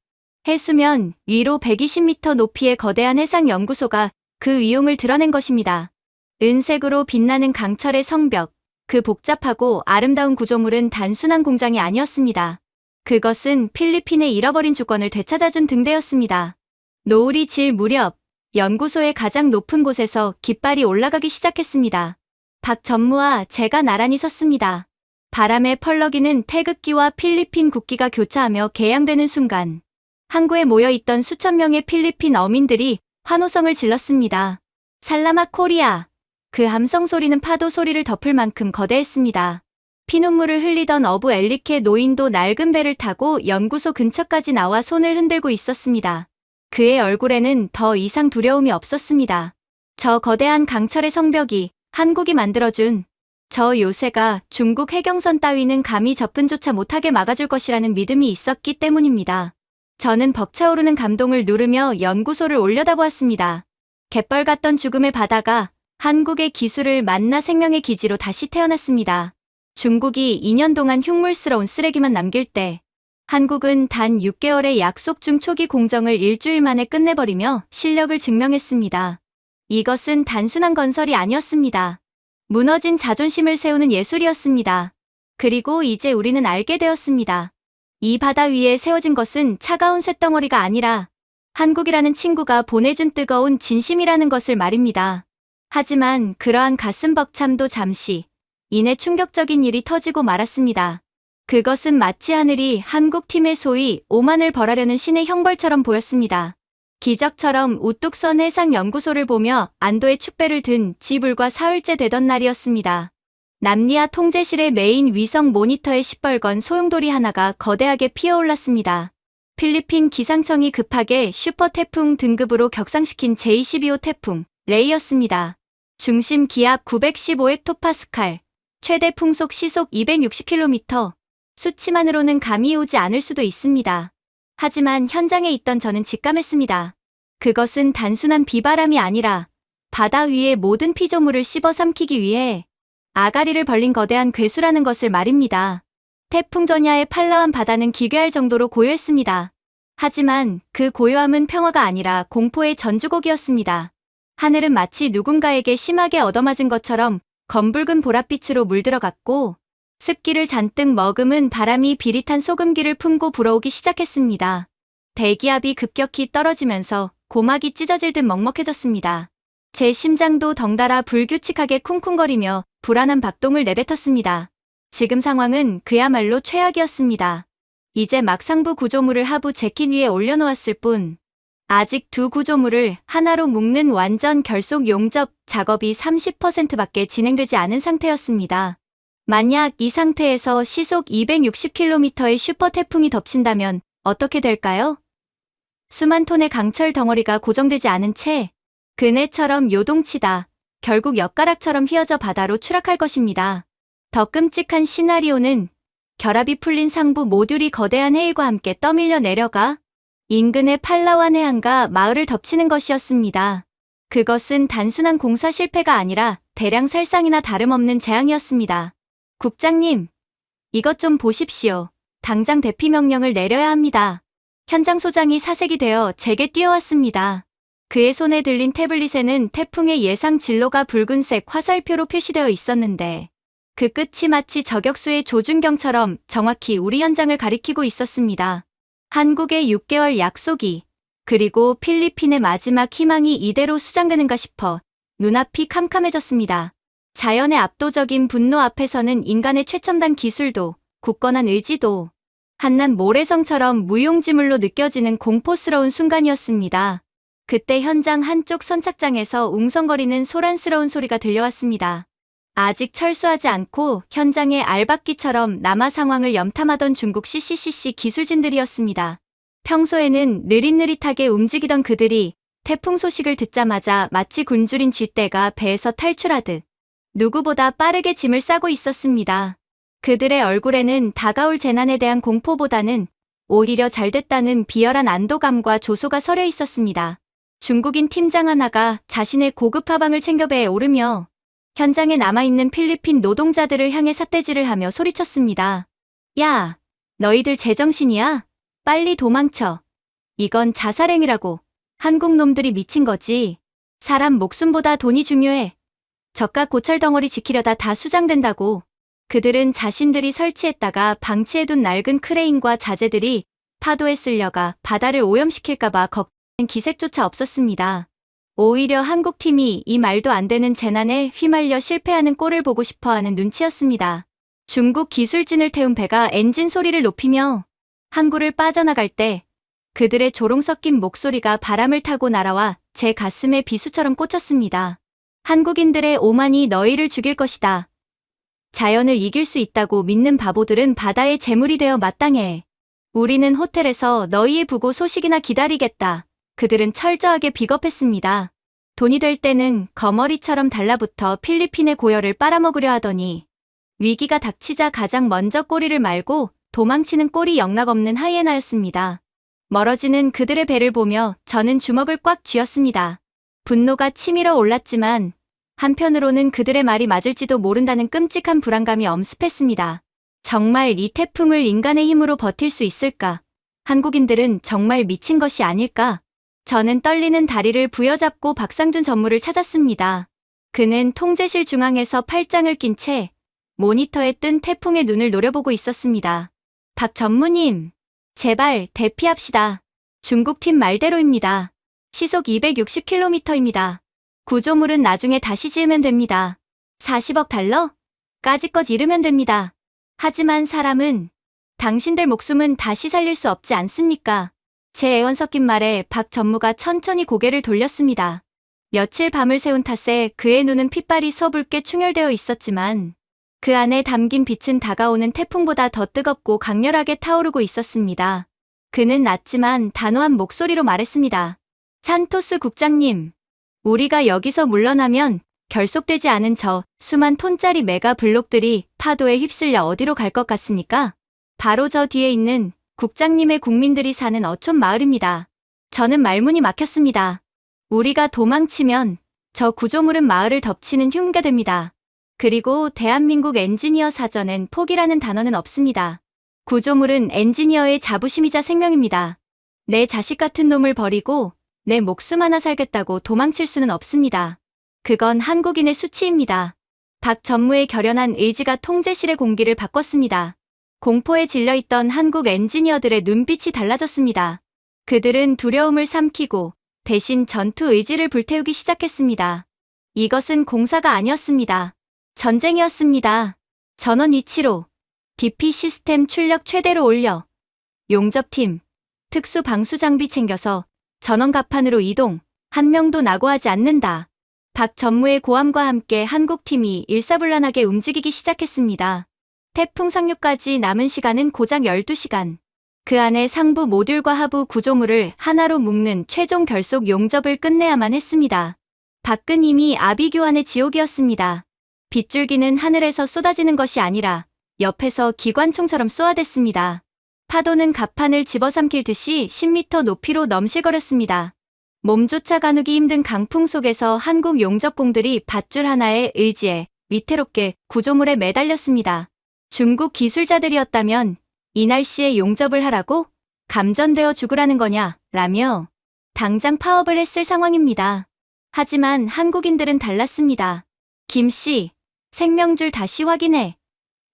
해수면 위로 120m 높이의 거대한 해상연구소가 그 위용을 드러낸 것입니다. 은색으로 빛나는 강철의 성벽, 그 복잡하고 아름다운 구조물은 단순한 공장이 아니었습니다. 그것은 필리핀의 잃어버린 주권을 되찾아준 등대였습니다. 노을이 질 무렵 연구소의 가장 높은 곳에서 깃발이 올라가기 시작했습니다. 박 전무와 제가 나란히 섰습니다. 바람에 펄럭이는 태극기와 필리핀 국기가 교차하며 개양되는 순간 항구에 모여있던 수천 명의 필리핀 어민들이 환호성을 질렀습니다. 살라마 코리아. 그 함성 소리는 파도 소리를 덮을 만큼 거대했습니다. 피눈물을 흘리던 어부 엘리케 노인도 낡은 배를 타고 연구소 근처까지 나와 손을 흔들고 있었습니다. 그의 얼굴에는 더 이상 두려움이 없었습니다. 저 거대한 강철의 성벽이 한국이 만들어준 저 요새가 중국 해경선 따위는 감히 접근조차 못하게 막아줄 것이라는 믿음이 있었기 때문입니다. 저는 벅차오르는 감동을 누르며 연구소를 올려다보았습니다. 갯벌 같던 죽음의 바다가 한국의 기술을 만나 생명의 기지로 다시 태어났습니다. 중국이 2년 동안 흉물스러운 쓰레기만 남길 때 한국은 단 6개월의 약속 중 초기 공정을 일주일 만에 끝내버리며 실력을 증명했습니다. 이것은 단순한 건설이 아니었습니다. 무너진 자존심을 세우는 예술이었습니다. 그리고 이제 우리는 알게 되었습니다. 이 바다 위에 세워진 것은 차가운 쇳덩어리가 아니라 한국이라는 친구가 보내준 뜨거운 진심이라는 것을 말입니다. 하지만 그러한 가슴 벅참도 잠시 이내 충격적인 일이 터지고 말았습니다. 그것은 마치 하늘이 한국팀의 소위 오만을 벌하려는 신의 형벌처럼 보였습니다. 기적처럼 우뚝 선 해상연구소를 보며 안도의 축배를 든 지 불과 사흘째 되던 날이었습니다. 남리아 통제실의 메인 위성 모니터에 시뻘건 소용돌이 하나가 거대하게 피어올랐습니다. 필리핀 기상청이 급하게 슈퍼 태풍 등급으로 격상시킨 제22호 태풍 레이였습니다. 중심 기압 915헥토파스칼, 최대 풍속 시속 260km, 수치만으로는 감이 오지 않을 수도 있습니다. 하지만 현장에 있던 저는 직감했습니다. 그것은 단순한 비바람이 아니라 바다 위의 모든 피조물을 씹어 삼키기 위해 아가리를 벌린 거대한 괴수라는 것을 말입니다. 태풍 전야의 팔라완 바다는 기괴할 정도로 고요했습니다. 하지만 그 고요함은 평화가 아니라 공포의 전주곡이었습니다. 하늘은 마치 누군가에게 심하게 얻어맞은 것처럼 검붉은 보랏빛으로 물들어갔고 습기를 잔뜩 머금은 바람이 비릿한 소금기를 품고 불어오기 시작했습니다. 대기압이 급격히 떨어지면서 고막이 찢어질 듯 먹먹해졌습니다. 제 심장도 덩달아 불규칙하게 쿵쿵거리며 불안한 박동을 내뱉었습니다. 지금 상황은 그야말로 최악이었습니다. 이제 막 상부 구조물을 하부 재킷 위에 올려놓았을 뿐 아직 두 구조물을 하나로 묶는 완전 결속 용접 작업이 30%밖에 진행되지 않은 상태였습니다. 만약 이 상태에서 시속 260km의 슈퍼 태풍이 덮친다면 어떻게 될까요? 수만 톤의 강철 덩어리가 고정되지 않은 채 그네처럼 요동치다 결국 엿가락처럼 휘어져 바다로 추락할 것입니다. 더 끔찍한 시나리오는 결합이 풀린 상부 모듈이 거대한 해일과 함께 떠밀려 내려가 인근의 팔라완 해안가 마을을 덮치는 것이었습니다. 그것은 단순한 공사 실패가 아니라 대량 살상이나 다름없는 재앙이었습니다. 국장님, 이것 좀 보십시오. 당장 대피 명령을 내려야 합니다. 현장 소장이 사색이 되어 제게 뛰어왔습니다. 그의 손에 들린 태블릿에는 태풍의 예상 진로가 붉은색 화살표로 표시되어 있었는데 그 끝이 마치 저격수의 조준경처럼 정확히 우리 현장을 가리키고 있었습니다. 한국의 6개월 약속이 그리고 필리핀의 마지막 희망이 이대로 수장되는가 싶어 눈앞이 캄캄해졌습니다. 자연의 압도적인 분노 앞에서는 인간의 최첨단 기술도 굳건한 의지도 한낱 모래성처럼 무용지물로 느껴지는 공포스러운 순간이었습니다. 그때 현장 한쪽 선착장에서 웅성거리는 소란스러운 소리가 들려왔습니다. 아직 철수하지 않고 현장의 알박기처럼 남아 상황을 염탐하던 중국 CCCC 기술진들이었습니다. 평소에는 느릿느릿하게 움직이던 그들이 태풍 소식을 듣자마자 마치 굶주린 쥐떼가 배에서 탈출하듯 누구보다 빠르게 짐을 싸고 있었습니다. 그들의 얼굴에는 다가올 재난에 대한 공포보다는 오히려 잘됐다는 비열한 안도감과 조소가 서려 있었습니다. 중국인 팀장 하나가 자신의 고급 하방을 챙겨 배에 오르며 현장에 남아있는 필리핀 노동자들을 향해 삿대질을 하며 소리쳤습니다. 야, 너희들 제정신이야? 빨리 도망쳐. 이건 자살행위라고. 한국 놈들이 미친 거지. 사람 목숨보다 돈이 중요해. 저가 고철 덩어리 지키려다 다 수장된다고. 그들은 자신들이 설치했다가 방치해둔 낡은 크레인과 자재들이 파도에 쓸려가 바다를 오염시킬까봐 걱정하는 기색조차 없었습니다. 오히려 한국팀이 이 말도 안 되는 재난에 휘말려 실패하는 꼴을 보고 싶어하는 눈치였습니다. 중국 기술진을 태운 배가 엔진 소리를 높이며 항구를 빠져나갈 때 그들의 조롱 섞인 목소리가 바람을 타고 날아와 제 가슴에 비수처럼 꽂혔습니다. 한국인들의 오만이 너희를 죽일 것이다. 자연을 이길 수 있다고 믿는 바보들은 바다의 재물이 되어 마땅해. 우리는 호텔에서 너희의 부고 소식이나 기다리겠다. 그들은 철저하게 비겁했습니다. 돈이 될 때는 거머리처럼 달라붙어 필리핀의 고열을 빨아먹으려 하더니 위기가 닥치자 가장 먼저 꼬리를 말고 도망치는 꼴이 영락없는 하이에나였습니다. 멀어지는 그들의 배를 보며 저는 주먹을 꽉 쥐었습니다. 분노가 치밀어 올랐지만 한편으로는 그들의 말이 맞을지도 모른다는 끔찍한 불안감이 엄습했습니다. 정말 이 태풍을 인간의 힘으로 버틸 수 있을까? 한국인들은 정말 미친 것이 아닐까? 저는 떨리는 다리를 부여잡고 박상준 전무를 찾았습니다. 그는 통제실 중앙에서 팔짱을 낀 채 모니터에 뜬 태풍의 눈을 노려보고 있었습니다. 박 전무님, 제발 대피합시다. 중국팀 말대로입니다. 시속 260km입니다. 구조물은 나중에 다시 지으면 됩니다. 40억 달러? 까짓것 잃으면 됩니다. 하지만 사람은, 당신들 목숨은 다시 살릴 수 없지 않습니까? 제 애원 섞인 말에 박 전무가 천천히 고개를 돌렸습니다. 며칠 밤을 새운 탓에 그의 눈은 핏발이 서붉게 충혈되어 있었지만 그 안에 담긴 빛은 다가오는 태풍보다 더 뜨겁고 강렬하게 타오르고 있었습니다. 그는 낮지만 단호한 목소리로 말했습니다. 산토스 국장님, 우리가 여기서 물러나면 결속되지 않은 저 수만 톤짜리 메가 블록들이 파도에 휩쓸려 어디로 갈 것 같습니까? 바로 저 뒤에 있는 국장님의 국민들이 사는 어촌 마을입니다. 저는 말문이 막혔습니다. 우리가 도망치면 저 구조물은 마을을 덮치는 흉가 됩니다. 그리고 대한민국 엔지니어 사전엔 포기라는 단어는 없습니다. 구조물은 엔지니어의 자부심이자 생명입니다. 내 자식 같은 놈을 버리고 내 목숨 하나 살겠다고 도망칠 수는 없습니다. 그건 한국인의 수치입니다. 박 전무의 결연한 의지가 통제실의 공기를 바꿨습니다. 공포에 질려있던 한국 엔지니어들의 눈빛이 달라졌습니다. 그들은 두려움을 삼키고 대신 전투 의지를 불태우기 시작했습니다. 이것은 공사가 아니었습니다. 전쟁이었습니다. 전원 위치로 DP 시스템 출력 최대로 올려 용접팀, 특수 방수 장비 챙겨서 전원 갑판으로 이동, 한 명도 낙오하지 않는다. 박 전무의 고함과 함께 한국팀이 일사불란하게 움직이기 시작했습니다. 태풍 상륙까지 남은 시간은 고작 12시간. 그 안에 상부 모듈과 하부 구조물을 하나로 묶는 최종 결속 용접을 끝내야만 했습니다. 밖은 이미 아비규환의 지옥이었습니다. 빗줄기는 하늘에서 쏟아지는 것이 아니라 옆에서 기관총처럼 쏘아댔습니다. 파도는 갑판을 집어삼킬 듯이 10m 높이로 넘실거렸습니다. 몸조차 가누기 힘든 강풍 속에서 한국 용접공들이 밧줄 하나의 의지에 위태롭게 구조물에 매달렸습니다. 중국 기술자들이었다면 이 날씨에 용접을 하라고? 감전되어 죽으라는 거냐? 라며 당장 파업을 했을 상황입니다. 하지만 한국인들은 달랐습니다. 김씨, 생명줄 다시 확인해.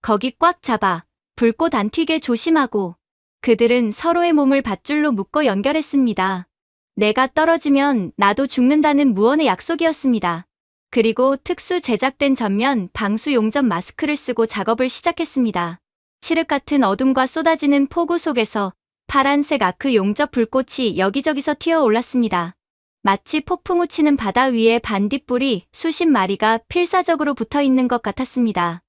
거기 꽉 잡아. 불꽃 안 튀게 조심하고. 그들은 서로의 몸을 밧줄로 묶어 연결했습니다. 내가 떨어지면 나도 죽는다는 무언의 약속이었습니다. 그리고 특수 제작된 전면 방수 용접 마스크를 쓰고 작업을 시작했습니다. 칠흑 같은 어둠과 쏟아지는 폭우 속에서 파란색 아크 용접 불꽃이 여기저기서 튀어올랐습니다. 마치 폭풍우 치는 바다 위에 반딧불이 수십 마리가 필사적으로 붙어있는 것 같았습니다.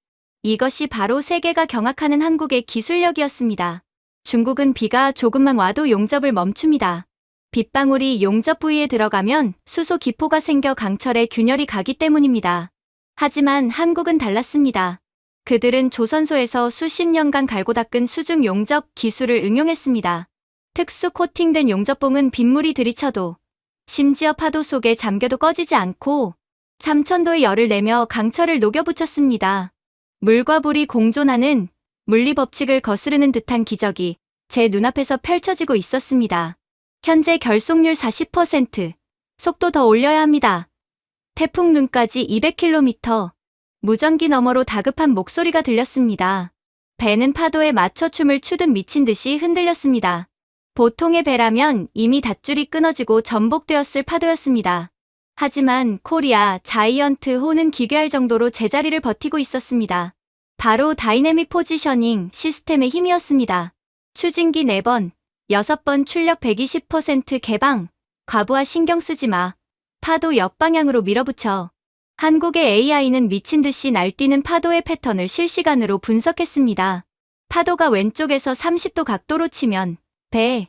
이것이 바로 세계가 경악하는 한국의 기술력이었습니다. 중국은 비가 조금만 와도 용접을 멈춥니다. 빗방울이 용접 부위에 들어가면 수소 기포가 생겨 강철에 균열이 가기 때문입니다. 하지만 한국은 달랐습니다. 그들은 조선소에서 수십 년간 갈고 닦은 수중 용접 기술을 응용했습니다. 특수 코팅된 용접봉은 빗물이 들이쳐도 심지어 파도 속에 잠겨도 꺼지지 않고 3000도의 열을 내며 강철을 녹여 붙였습니다. 물과 불이 공존하는 물리법칙을 거스르는 듯한 기적이 제 눈앞에서 펼쳐지고 있었습니다. 현재 결속률 40%, 속도 더 올려야 합니다. 태풍 눈까지 200km, 무전기 너머로 다급한 목소리가 들렸습니다. 배는 파도에 맞춰 춤을 추듯 미친 듯이 흔들렸습니다. 보통의 배라면 이미 닷줄이 끊어지고 전복되었을 파도였습니다. 하지만 코리아 자이언트 호는 기괴할 정도로 제자리를 버티고 있었습니다. 바로 다이내믹 포지셔닝 시스템의 힘이었습니다. 추진기 4번, 6번 출력 120% 개방, 과부하 신경 쓰지 마. 파도 역방향으로 밀어붙여. 한국의 AI는 미친 듯이 날뛰는 파도의 패턴을 실시간으로 분석했습니다. 파도가 왼쪽에서 30도 각도로 치면 배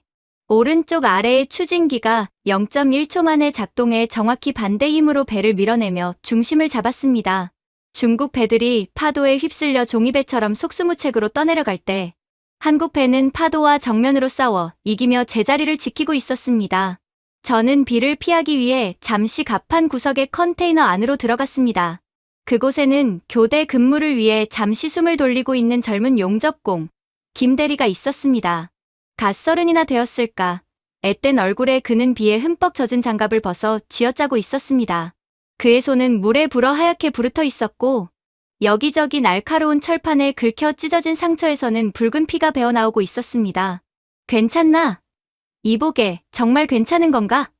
오른쪽 아래의 추진기가 0.1초 만에 작동해 정확히 반대 힘으로 배를 밀어내며 중심을 잡았습니다. 중국 배들이 파도에 휩쓸려 종이배처럼 속수무책으로 떠내려갈 때 한국 배는 파도와 정면으로 싸워 이기며 제자리를 지키고 있었습니다. 저는 비를 피하기 위해 잠시 갑판 구석의 컨테이너 안으로 들어갔습니다. 그곳에는 교대 근무를 위해 잠시 숨을 돌리고 있는 젊은 용접공 김대리가 있었습니다. 갓서른이나 되었을까. 앳된 얼굴에 그는 비에 흠뻑 젖은 장갑을 벗어 쥐어짜고 있었습니다. 그의 손은 물에 불어 하얗게 부르터 있었고 여기저기 날카로운 철판에 긁혀 찢어진 상처에서는 붉은 피가 배어나오고 있었습니다. 괜찮나? 이보게, 정말 괜찮은 건가?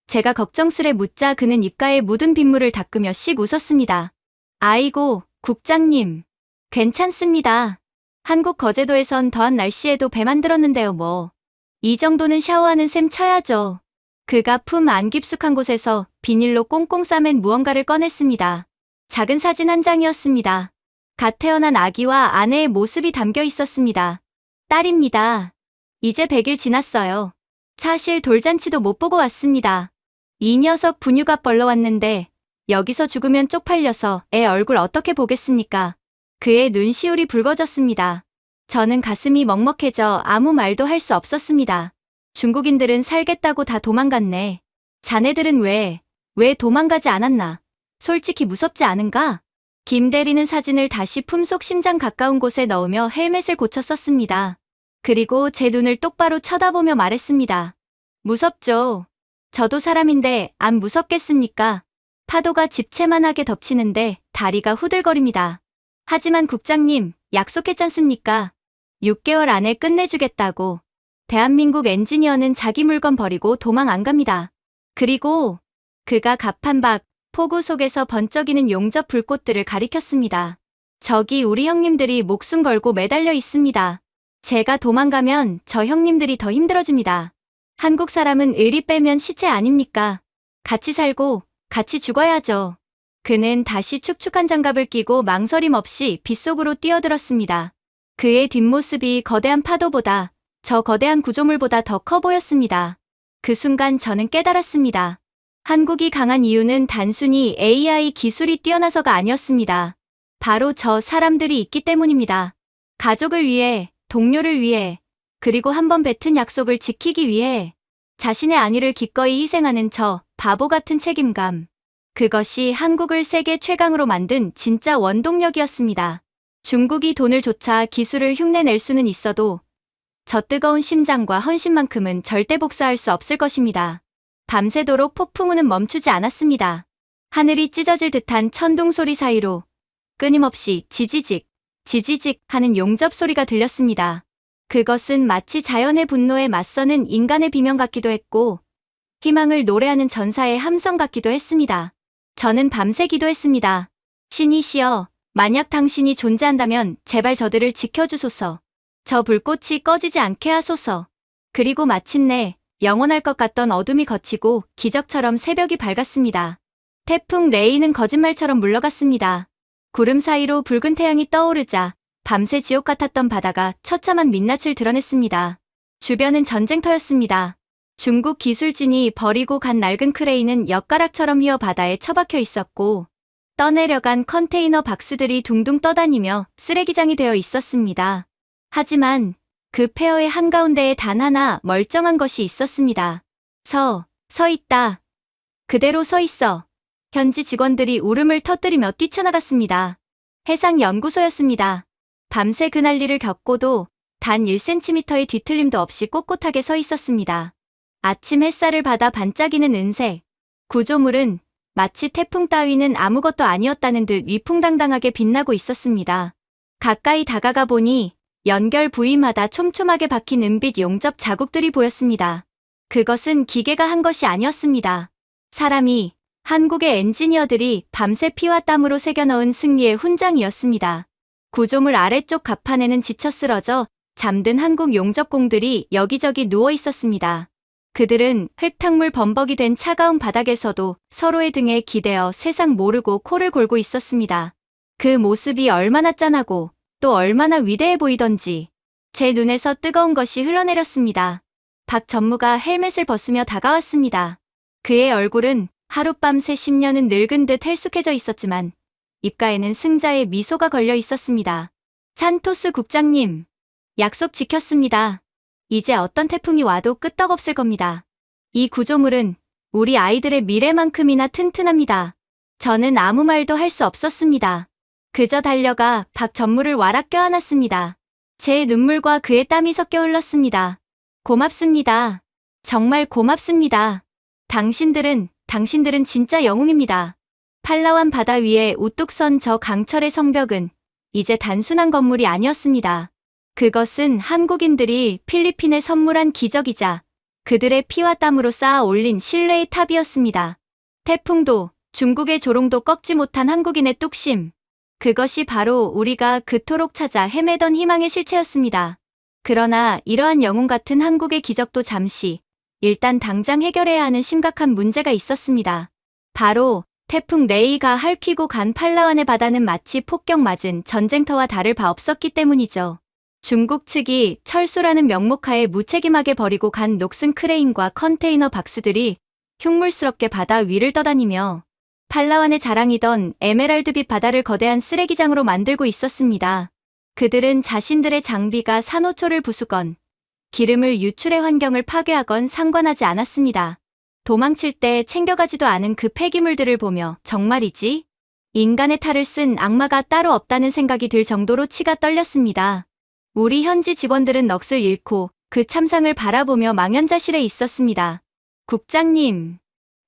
제가 걱정스레 묻자 그는 입가에 묻은 빗물을 닦으며 씩 웃었습니다. 아이고, 국장님. 괜찮습니다. 한국 거제도에선 더한 날씨에도 배 만들었는데요 뭐. 이 정도는 샤워하는 셈 쳐야죠. 그가 품 안 깊숙한 곳에서 비닐로 꽁꽁 싸맨 무언가를 꺼냈습니다. 작은 사진 한 장이었습니다. 갓 태어난 아기와 아내의 모습이 담겨 있었습니다. 딸입니다. 이제 100일 지났어요. 사실 돌잔치도 못 보고 왔습니다. 이 녀석 분유가 벌러왔는데 여기서 죽으면 쪽팔려서 애 얼굴 어떻게 보겠습니까? 그의 눈시울이 붉어졌습니다. 저는 가슴이 먹먹해져 아무 말도 할 수 없었습니다. 중국인들은 살겠다고 다 도망갔네. 자네들은 왜? 왜 도망가지 않았나? 솔직히 무섭지 않은가? 김 대리는 사진을 다시 품속 심장 가까운 곳에 넣으며 헬멧을 고쳐 썼습니다. 그리고 제 눈을 똑바로 쳐다보며 말했습니다. 무섭죠. 저도 사람인데 안 무섭겠습니까? 파도가 집채만하게 덮치는데 다리가 후들거립니다. 하지만 국장님, 약속했잖습니까? 6개월 안에 끝내주겠다고. 대한민국 엔지니어는 자기 물건 버리고 도망 안 갑니다. 그리고 그가 갑판박, 폭우 속에서 번쩍이는 용접 불꽃들을 가리켰습니다. 저기 우리 형님들이 목숨 걸고 매달려 있습니다. 제가 도망가면 저 형님들이 더 힘들어집니다. 한국 사람은 의리 빼면 시체 아닙니까? 같이 살고 같이 죽어야죠. 그는 다시 축축한 장갑을 끼고 망설임 없이 빗속으로 뛰어들었습니다. 그의 뒷모습이 거대한 파도보다, 저 거대한 구조물보다 더 커 보였습니다. 그 순간 저는 깨달았습니다. 한국이 강한 이유는 단순히 AI 기술이 뛰어나서가 아니었습니다. 바로 저 사람들이 있기 때문입니다. 가족을 위해, 동료를 위해, 그리고 한번 뱉은 약속을 지키기 위해 자신의 안위를 기꺼이 희생하는 저 바보 같은 책임감. 그것이 한국을 세계 최강으로 만든 진짜 원동력이었습니다. 중국이 돈을 쫓아 기술을 흉내낼 수는 있어도 저 뜨거운 심장과 헌신만큼은 절대 복사할 수 없을 것입니다. 밤새도록 폭풍우는 멈추지 않았습니다. 하늘이 찢어질 듯한 천둥 소리 사이로 끊임없이 지지직, 지지직 하는 용접 소리가 들렸습니다. 그것은 마치 자연의 분노에 맞서는 인간의 비명 같기도 했고 희망을 노래하는 전사의 함성 같기도 했습니다. 저는 밤새 기도했습니다. 신이시여, 만약 당신이 존재한다면 제발 저들을 지켜주소서. 저 불꽃이 꺼지지 않게 하소서. 그리고 마침내 영원할 것 같던 어둠이 걷히고 기적처럼 새벽이 밝았습니다. 태풍 레이는 거짓말처럼 물러갔습니다. 구름 사이로 붉은 태양이 떠오르자 밤새 지옥 같았던 바다가 처참한 민낯을 드러냈습니다. 주변은 전쟁터였습니다. 중국 기술진이 버리고 간 낡은 크레인은 엿가락처럼 휘어 바다에 처박혀 있었고 떠내려간 컨테이너 박스들이 둥둥 떠다니며 쓰레기장이 되어 있었습니다. 하지만 그 폐허의 한가운데에 단 하나 멀쩡한 것이 있었습니다. 서 있다. 그대로 서 있어. 현지 직원들이 울음을 터뜨리며 뛰쳐나갔습니다. 해상연구소였습니다. 밤새 그 난리를 겪고도 단 1cm의 뒤틀림도 없이 꼿꼿하게 서 있었습니다. 아침 햇살을 받아 반짝이는 은색. 구조물은 마치 태풍 따위는 아무것도 아니었다는 듯 위풍당당하게 빛나고 있었습니다. 가까이 다가가 보니 연결 부위마다 촘촘하게 박힌 은빛 용접 자국들이 보였습니다. 그것은 기계가 한 것이 아니었습니다. 사람이, 한국의 엔지니어들이 밤새 피와 땀으로 새겨넣은 승리의 훈장이었습니다. 구조물 아래쪽 갑판에는 지쳐 쓰러져 잠든 한국 용접공들이 여기저기 누워 있었습니다. 그들은 흙탕물 범벅이 된 차가운 바닥에서도 서로의 등에 기대어 세상 모르고 코를 골고 있었습니다. 그 모습이 얼마나 짠하고 또 얼마나 위대해 보이던지 제 눈에서 뜨거운 것이 흘러내렸습니다. 박 전무가 헬멧을 벗으며 다가왔습니다. 그의 얼굴은 하룻밤새 10년은 늙은 듯 헬쑥해져 있었지만 입가에는 승자의 미소가 걸려 있었습니다. 산토스 국장님, 약속 지켰습니다. 이제 어떤 태풍이 와도 끄떡없을 겁니다. 이 구조물은 우리 아이들의 미래만큼이나 튼튼합니다. 저는 아무 말도 할 수 없었습니다. 그저 달려가 박 전무를 와락 껴안았습니다. 제 눈물과 그의 땀이 섞여 흘렀습니다. 고맙습니다. 정말 고맙습니다. 당신들은 진짜 영웅입니다. 팔라완 바다 위에 우뚝 선 저 강철의 성벽은 이제 단순한 건물이 아니었습니다. 그것은 한국인들이 필리핀에 선물한 기적이자 그들의 피와 땀으로 쌓아 올린 신뢰의 탑이었습니다. 태풍도 중국의 조롱도 꺾지 못한 한국인의 뚝심. 그것이 바로 우리가 그토록 찾아 헤매던 희망의 실체였습니다. 그러나 이러한 영웅 같은 한국의 기적도 잠시, 일단 당장 해결해야 하는 심각한 문제가 있었습니다. 바로 태풍 레이가 핥히고 간 팔라완의 바다는 마치 폭격 맞은 전쟁터와 다를 바 없었기 때문이죠. 중국 측이 철수라는 명목하에 무책임하게 버리고 간 녹슨 크레인과 컨테이너 박스들이 흉물스럽게 바다 위를 떠다니며 팔라완의 자랑이던 에메랄드빛 바다를 거대한 쓰레기장으로 만들고 있었습니다. 그들은 자신들의 장비가 산호초를 부수건 기름을 유출의 환경을 파괴하건 상관하지 않았습니다. 도망칠 때 챙겨가지도 않은 그 폐기물들을 보며 정말이지? 인간의 탈을 쓴 악마가 따로 없다는 생각이 들 정도로 치가 떨렸습니다. 우리 현지 직원들은 넋을 잃고 그 참상을 바라보며 망연자실해 있었습니다. 국장님,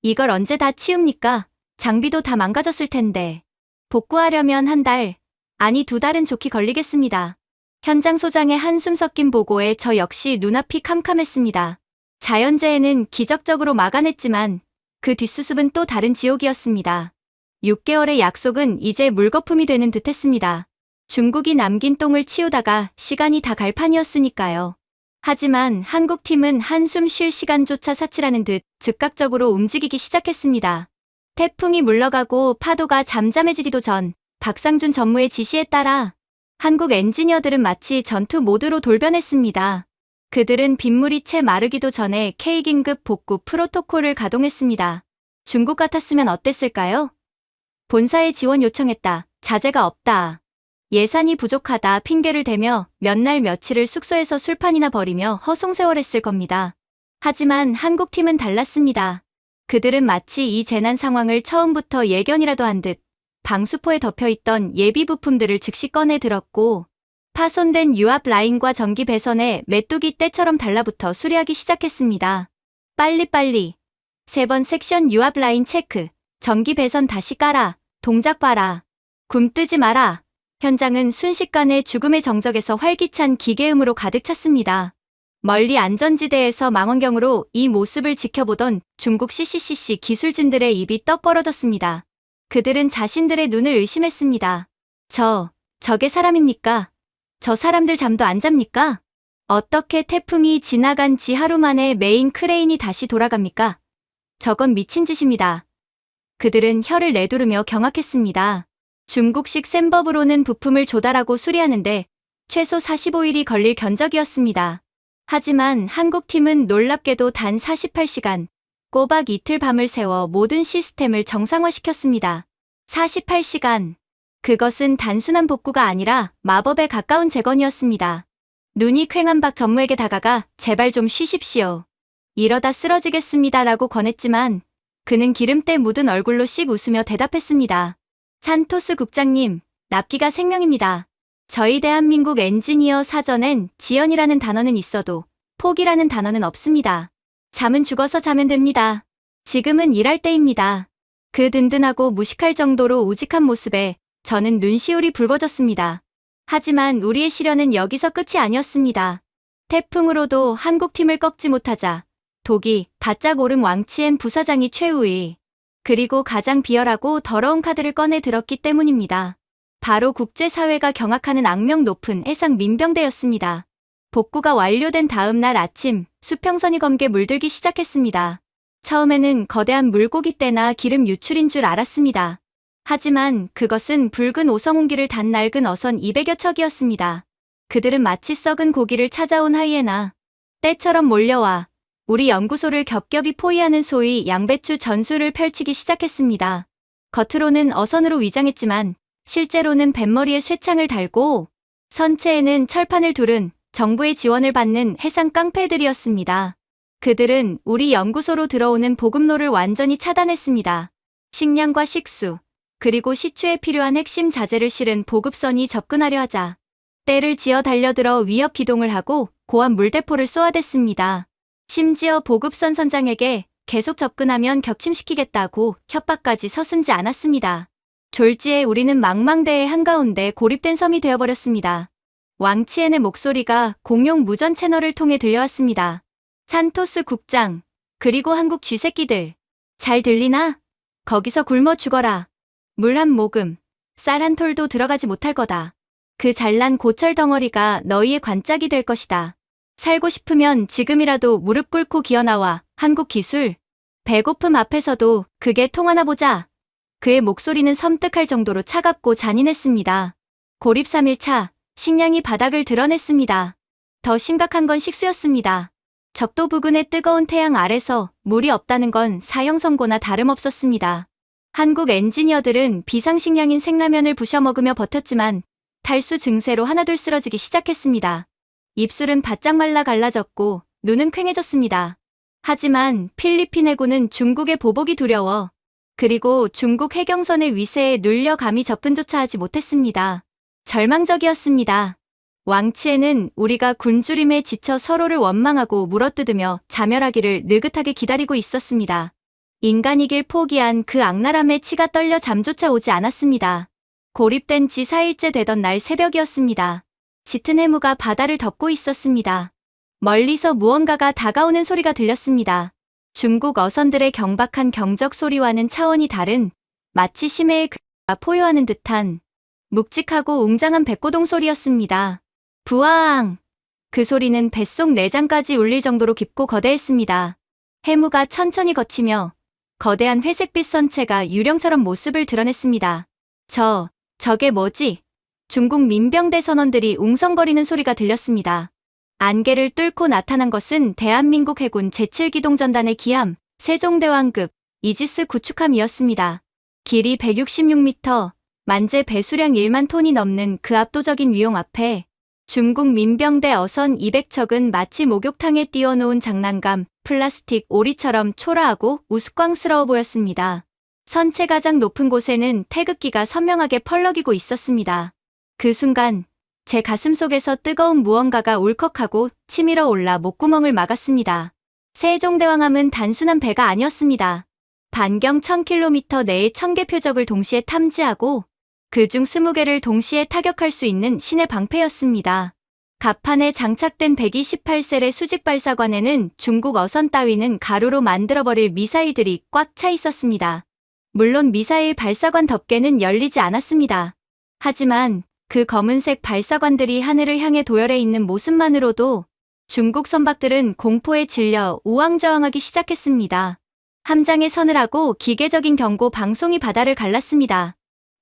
이걸 언제 다 치웁니까? 장비도 다 망가졌을 텐데. 복구하려면 한 달, 아니 2달은 좋게 걸리겠습니다. 현장 소장의 한숨 섞인 보고에 저 역시 눈앞이 캄캄했습니다. 자연재해는 기적적으로 막아냈지만 그 뒷수습은 또 다른 지옥이었습니다. 6개월의 약속은 이제 물거품이 되는 듯했습니다. 중국이 남긴 똥을 치우다가 시간이 다 갈 판이었으니까요. 하지만 한국팀은 한숨 쉴 시간조차 사치라는 듯 즉각적으로 움직이기 시작했습니다. 태풍이 물러가고 파도가 잠잠해지기도 전 박상준 전무의 지시에 따라 한국 엔지니어들은 마치 전투 모드로 돌변했습니다. 그들은 빗물이 채 마르기도 전에 K긴급 복구 프로토콜을 가동했습니다. 중국 같았으면 어땠을까요? 본사에 지원 요청했다. 자재가 없다. 예산이 부족하다 핑계를 대며 몇 날 며칠을 숙소에서 술판이나 벌이며 허송세월했을 겁니다. 하지만 한국팀은 달랐습니다. 그들은 마치 이 재난 상황을 처음부터 예견이라도 한 듯 방수포에 덮여있던 예비 부품들을 즉시 꺼내 들었고 파손된 유압 라인과 전기 배선에 메뚜기 떼처럼 달라붙어 수리하기 시작했습니다. 빨리빨리. 3번 섹션 유압 라인 체크. 전기 배선 다시 깔아. 동작 봐라. 굼뜨지 마라. 현장은 순식간에 죽음의 정적에서 활기찬 기계음으로 가득 찼습니다. 멀리 안전지대에서 망원경으로 이 모습을 지켜보던 중국 CCCC 기술진들의 입이 떡 벌어졌습니다. 그들은 자신들의 눈을 의심했습니다. 저게 사람입니까? 저 사람들 잠도 안 잡니까? 어떻게 태풍이 지나간 지 하루 만에 메인 크레인이 다시 돌아갑니까? 저건 미친 짓입니다. 그들은 혀를 내두르며 경악했습니다. 중국식 센 법으로는 부품을 조달하고 수리하는데 최소 45일이 걸릴 견적이었습니다. 하지만 한국팀은 놀랍게도 단 48시간, 꼬박 이틀 밤을 새워 모든 시스템을 정상화시켰습니다. 48시간. 그것은 단순한 복구가 아니라 마법에 가까운 재건이었습니다. 눈이 퀭한 박 전무에게 다가가 제발 좀 쉬십시오. 이러다 쓰러지겠습니다 라고 권했지만 그는 기름때 묻은 얼굴로 씩 웃으며 대답했습니다. 산토스 국장님, 납기가 생명입니다. 저희 대한민국 엔지니어 사전엔 지연이라는 단어는 있어도 포기라는 단어는 없습니다. 잠은 죽어서 자면 됩니다. 지금은 일할 때입니다. 그 든든하고 무식할 정도로 우직한 모습에 저는 눈시울이 붉어졌습니다. 하지만 우리의 시련은 여기서 끝이 아니었습니다. 태풍으로도 한국팀을 꺾지 못하자 독이 바짝 오른 왕치엔 부사장이 최우위, 그리고 가장 비열하고 더러운 카드를 꺼내 들었기 때문입니다. 바로 국제사회가 경악하는 악명 높은 해상 민병대였습니다. 복구가 완료된 다음 날 아침, 수평선이 검게 물들기 시작했습니다. 처음에는 거대한 물고기떼나 기름 유출인 줄 알았습니다. 하지만 그것은 붉은 오성홍기를 단 낡은 어선 200여 척이었습니다. 그들은 마치 썩은 고기를 찾아온 하이에나 떼처럼 몰려와 우리 연구소를 겹겹이 포위하는 소위 양배추 전술을 펼치기 시작했습니다. 겉으로는 어선으로 위장했지만 실제로는 뱃머리에 쇠창을 달고 선체에는 철판을 두른 정부의 지원을 받는 해상 깡패들이었습니다. 그들은 우리 연구소로 들어오는 보급로를 완전히 차단했습니다. 식량과 식수, 그리고 시추에 필요한 핵심 자재를 실은 보급선이 접근하려 하자 떼를 지어 달려들어 위협 기동을 하고 고압 물대포를 쏘아댔습니다. 심지어 보급선 선장에게 계속 접근하면 격침시키겠다고 협박까지 서슴지 않았습니다. 졸지에 우리는 망망대해 한가운데 고립된 섬이 되어버렸습니다. 왕치엔의 목소리가 공용 무전 채널을 통해 들려왔습니다. 산토스 국장, 그리고 한국 쥐새끼들. 잘 들리나? 거기서 굶어 죽어라. 물 한 모금, 쌀 한 톨도 들어가지 못할 거다. 그 잘난 고철 덩어리가 너희의 관짝이 될 것이다. 살고 싶으면 지금이라도 무릎 꿇고 기어나와. 한국 기술. 배고픔 앞에서도 그게 통하나 보자. 그의 목소리는 섬뜩할 정도로 차갑고 잔인했습니다. 고립 3일차, 식량이 바닥을 드러냈습니다. 더 심각한 건 식수였습니다. 적도 부근의 뜨거운 태양 아래서 물이 없다는 건 사형선고나 다름없었습니다. 한국 엔지니어들은 비상식량인 생라면을 부셔 먹으며 버텼지만 탈수 증세로 하나둘 쓰러지기 시작했습니다. 입술은 바짝 말라 갈라졌고 눈은 퀭해졌습니다. 하지만 필리핀 해군은 중국의 보복이 두려워 그리고 중국 해경선의 위세에 눌려 감히 접근조차 하지 못했습니다. 절망적이었습니다. 왕치에는 우리가 굶주림에 지쳐 서로를 원망하고 물어뜯으며 자멸하기를 느긋하게 기다리고 있었습니다. 인간이길 포기한 그 악랄함에 치가 떨려 잠조차 오지 않았습니다. 고립된 지 4일째 되던 날 새벽이었습니다. 짙은 해무가 바다를 덮고 있었습니다. 멀리서 무언가가 다가오는 소리가 들렸습니다. 중국 어선들의 경박한 경적 소리와는 차원이 다른 마치 심해의 그가 포효하는 듯한 묵직하고 웅장한 백고동 소리였습니다. 부앙! 그 소리는 뱃속 내장까지 울릴 정도로 깊고 거대했습니다. 해무가 천천히 걷히며 거대한 회색빛 선체가 유령처럼 모습을 드러냈습니다. 저게 뭐지? 중국 민병대 선원들이 웅성거리는 소리가 들렸습니다. 안개를 뚫고 나타난 것은 대한민국 해군 제7기동전단의 기함, 세종대왕급, 이지스 구축함이었습니다. 길이 166m, 만재 배수량 1만 톤이 넘는 그 압도적인 위용 앞에 중국 민병대 어선 200척은 마치 목욕탕에 띄워놓은 장난감, 플라스틱 오리처럼 초라하고 우스꽝스러워 보였습니다. 선체 가장 높은 곳에는 태극기가 선명하게 펄럭이고 있었습니다. 그 순간 제 가슴속에서 뜨거운 무언가가 울컥하고 치밀어 올라 목구멍을 막았습니다. 세종대왕함은 단순한 배가 아니었습니다. 반경 1000km 내의 1000개 표적을 동시에 탐지하고 그중 20개를 동시에 타격할 수 있는 신의 방패였습니다. 갑판에 장착된 128셀의 수직 발사관에는 중국 어선 따위는 가루로 만들어버릴 미사일들이 꽉 차 있었습니다. 물론 미사일 발사관 덮개는 열리지 않았습니다. 하지만 그 검은색 발사관들이 하늘을 향해 도열해 있는 모습만으로도 중국 선박들은 공포에 질려 우왕좌왕하기 시작했습니다. 함장에 서늘하고 기계적인 경고 방송이 바다를 갈랐습니다.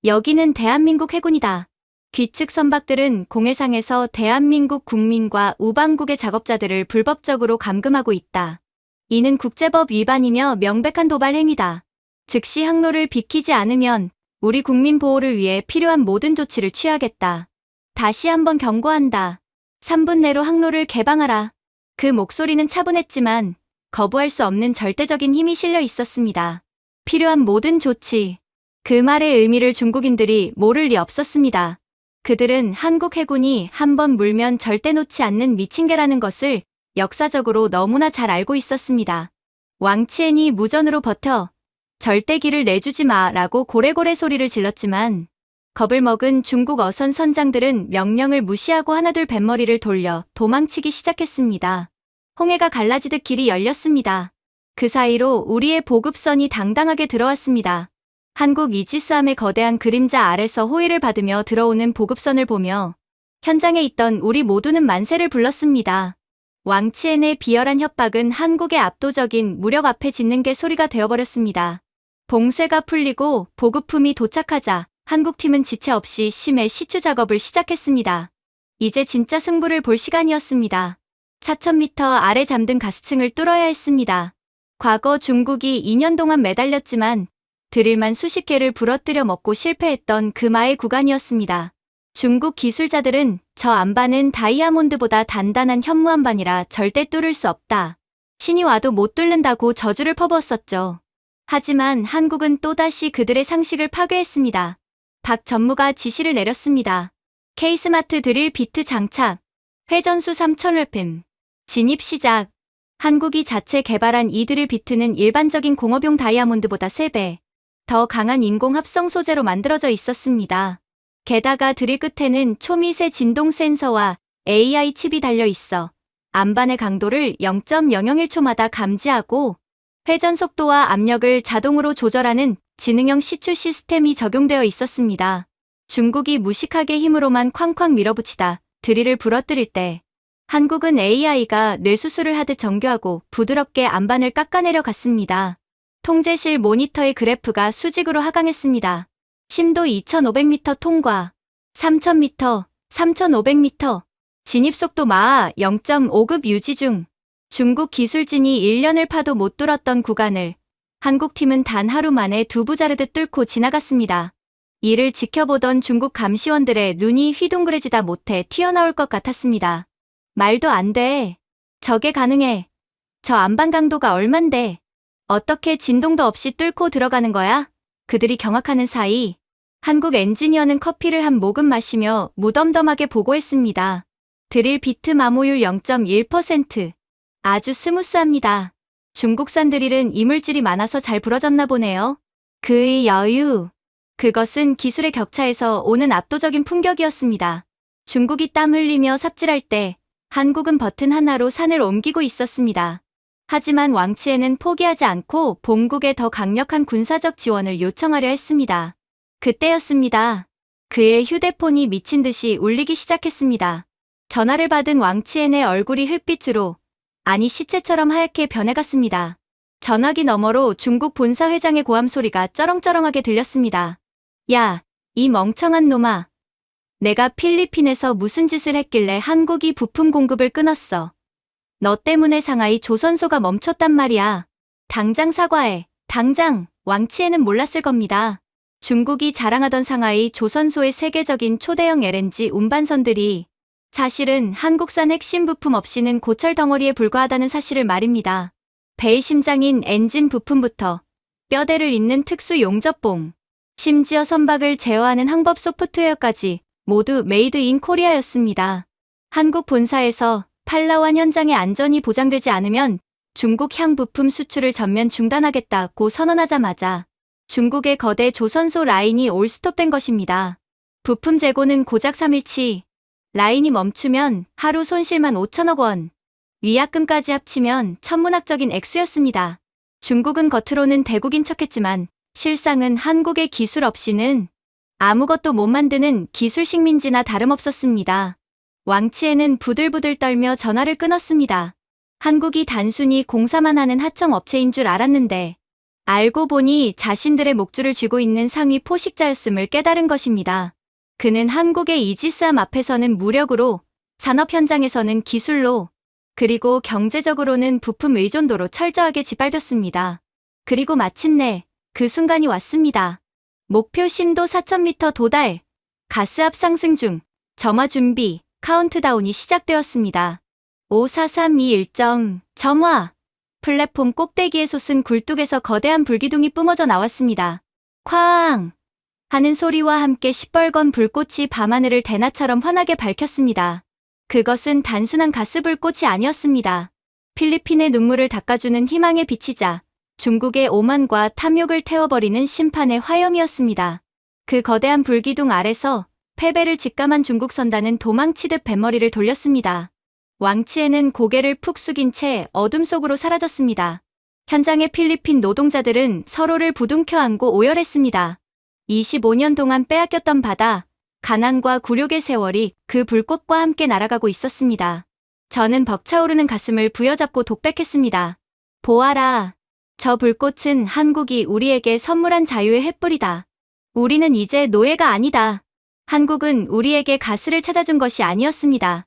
여기는 대한민국 해군이다. 귀측 선박들은 공해상에서 대한민국 국민과 우방국의 작업자들을 불법적으로 감금하고 있다. 이는 국제법 위반이며 명백한 도발 행위다. 즉시 항로를 비키지 않으면 우리 국민 보호를 위해 필요한 모든 조치를 취하겠다. 다시 한번 경고한다. 3분 내로 항로를 개방하라. 그 목소리는 차분했지만 거부할 수 없는 절대적인 힘이 실려 있었습니다. 필요한 모든 조치. 그 말의 의미를 중국인들이 모를 리 없었습니다. 그들은 한국 해군이 한번 물면 절대 놓지 않는 미친개라는 것을 역사적으로 너무나 잘 알고 있었습니다. 왕치엔이 무전으로 버텨 절대 길을 내주지 마라고 고래고래 소리를 질렀지만 겁을 먹은 중국 어선 선장들은 명령을 무시하고 하나둘 뱃머리를 돌려 도망치기 시작했습니다. 홍해가 갈라지듯 길이 열렸습니다. 그 사이로 우리의 보급선이 당당하게 들어왔습니다. 한국 이지스함의 거대한 그림자 아래서 호위를 받으며 들어오는 보급선을 보며 현장에 있던 우리 모두는 만세를 불렀습니다. 왕치엔의 비열한 협박은 한국의 압도적인 무력 앞에 짖는 개 소리가 되어버렸습니다. 봉쇄가 풀리고 보급품이 도착하자 한국팀은 지체 없이 심해 시추 작업을 시작했습니다. 이제 진짜 승부를 볼 시간이었습니다. 4000m 아래 잠든 가스층을 뚫어야 했습니다. 과거 중국이 2년 동안 매달렸지만 드릴만 수십 개를 부러뜨려 먹고 실패했던 금화의 구간이었습니다. 중국 기술자들은 저 안반은 다이아몬드보다 단단한 현무 안반이라 절대 뚫을 수 없다. 신이 와도 못 뚫는다고 저주를 퍼부었었죠. 하지만 한국은 또다시 그들의 상식을 파괴했습니다. 박 전무가 지시를 내렸습니다. K스마트 드릴 비트 장착, 회전수 3000rpm, 진입 시작. 한국이 자체 개발한 이 드릴 비트는 일반적인 공업용 다이아몬드보다 3배 더 강한 인공 합성 소재로 만들어져 있었습니다. 게다가 드릴 끝에는 초미세 진동 센서와 AI 칩이 달려 있어 안반의 강도를 0.001초마다 감지하고 회전 속도와 압력을 자동으로 조절하는 지능형 시추 시스템이 적용되어 있었습니다. 중국이 무식하게 힘으로만 쾅쾅 밀어붙이다 드릴을 부러뜨릴 때 한국은 AI가 뇌수술을 하듯 정교하고 부드럽게 안반을 깎아내려 갔습니다. 통제실 모니터의 그래프가 수직으로 하강했습니다. 심도 2500m 통과, 3000m, 3500m, 진입속도 마하 0.5급 유지 중. 중국 기술진이 1년을 파도 못 뚫었던 구간을 한국팀은 단 하루 만에 두부 자르듯 뚫고 지나갔습니다. 이를 지켜보던 중국 감시원들의 눈이 휘둥그레지다 못해 튀어나올 것 같았습니다. 말도 안 돼. 저게 가능해. 저 안반 강도가 얼만데 어떻게 진동도 없이 뚫고 들어가는 거야? 그들이 경악하는 사이 한국 엔지니어는 커피를 한 모금 마시며 무덤덤하게 보고했습니다. 드릴 비트 마모율 0.1%. 아주 스무스합니다. 중국산 드릴은 이물질이 많아서 잘 부러졌나 보네요. 그의 여유. 그것은 기술의 격차에서 오는 압도적인 품격이었습니다. 중국이 땀 흘리며 삽질할 때 한국은 버튼 하나로 산을 옮기고 있었습니다. 하지만 왕치에는 포기하지 않고 본국에 더 강력한 군사적 지원을 요청하려 했습니다. 그때였습니다. 그의 휴대폰이 미친 듯이 울리기 시작했습니다. 전화를 받은 왕치엔의 얼굴이 흙빛으로, 아니 시체처럼 하얗게 변해갔습니다. 전화기 너머로 중국 본사 회장의 고함 소리가 쩌렁쩌렁하게 들렸습니다. 야, 이 멍청한 놈아. 내가 필리핀에서 무슨 짓을 했길래 한국이 부품 공급을 끊었어. 너 때문에 상하이 조선소가 멈췄단 말이야. 당장 사과해. 당장. 왕치에는 몰랐을 겁니다. 중국이 자랑하던 상하이 조선소의 세계적인 초대형 LNG 운반선들이 사실은 한국산 핵심 부품 없이는 고철 덩어리에 불과하다는 사실을 말입니다. 배의 심장인 엔진 부품부터 뼈대를 잇는 특수 용접봉, 심지어 선박을 제어하는 항법 소프트웨어까지 모두 메이드 인 코리아였습니다. 한국 본사에서 팔라완 현장의 안전이 보장되지 않으면 중국 향 부품 수출을 전면 중단하겠다고 선언하자마자 중국의 거대 조선소 라인이 올스톱된 것입니다. 부품 재고는 고작 3일치, 라인이 멈추면 하루 손실만 5천억 원, 위약금까지 합치면 천문학적인 액수였습니다. 중국은 겉으로는 대국인 척했지만 실상은 한국의 기술 없이는 아무것도 못 만드는 기술 식민지나 다름없었습니다. 왕치에는 부들부들 떨며 전화를 끊었습니다. 한국이 단순히 공사만 하는 하청 업체인 줄 알았는데 알고 보니 자신들의 목줄을 쥐고 있는 상위 포식자였음을 깨달은 것입니다. 그는 한국의 이지스함 앞에서는 무력으로, 산업 현장에서는 기술로, 그리고 경제적으로는 부품 의존도로 철저하게 짓밟혔습니다. 그리고 마침내 그 순간이 왔습니다. 목표 심도 4,000m 도달, 가스압 상승 중, 점화 준비, 카운트다운이 시작되었습니다. 5, 4, 3, 2, 1점, 점화. 플랫폼 꼭대기에 솟은 굴뚝에서 거대한 불기둥이 뿜어져 나왔습니다. 쾅! 하는 소리와 함께 시뻘건 불꽃이 밤하늘을 대낮처럼 환하게 밝혔습니다. 그것은 단순한 가스불꽃이 아니었습니다. 필리핀의 눈물을 닦아주는 희망의 빛이자 중국의 오만과 탐욕을 태워버리는 심판의 화염이었습니다. 그 거대한 불기둥 아래서 패배를 직감한 중국 선단은 도망치듯 뱃머리를 돌렸습니다. 왕치에는 고개를 푹 숙인 채 어둠 속으로 사라졌습니다. 현장의 필리핀 노동자들은 서로를 부둥켜 안고 오열했습니다. 25년 동안 빼앗겼던 바다, 가난과 굴욕의 세월이 그 불꽃과 함께 날아가고 있었습니다. 저는 벅차오르는 가슴을 부여잡고 독백했습니다. 보아라. 저 불꽃은 한국이 우리에게 선물한 자유의 횃불이다. 우리는 이제 노예가 아니다. 한국은 우리에게 가스를 찾아준 것이 아니었습니다.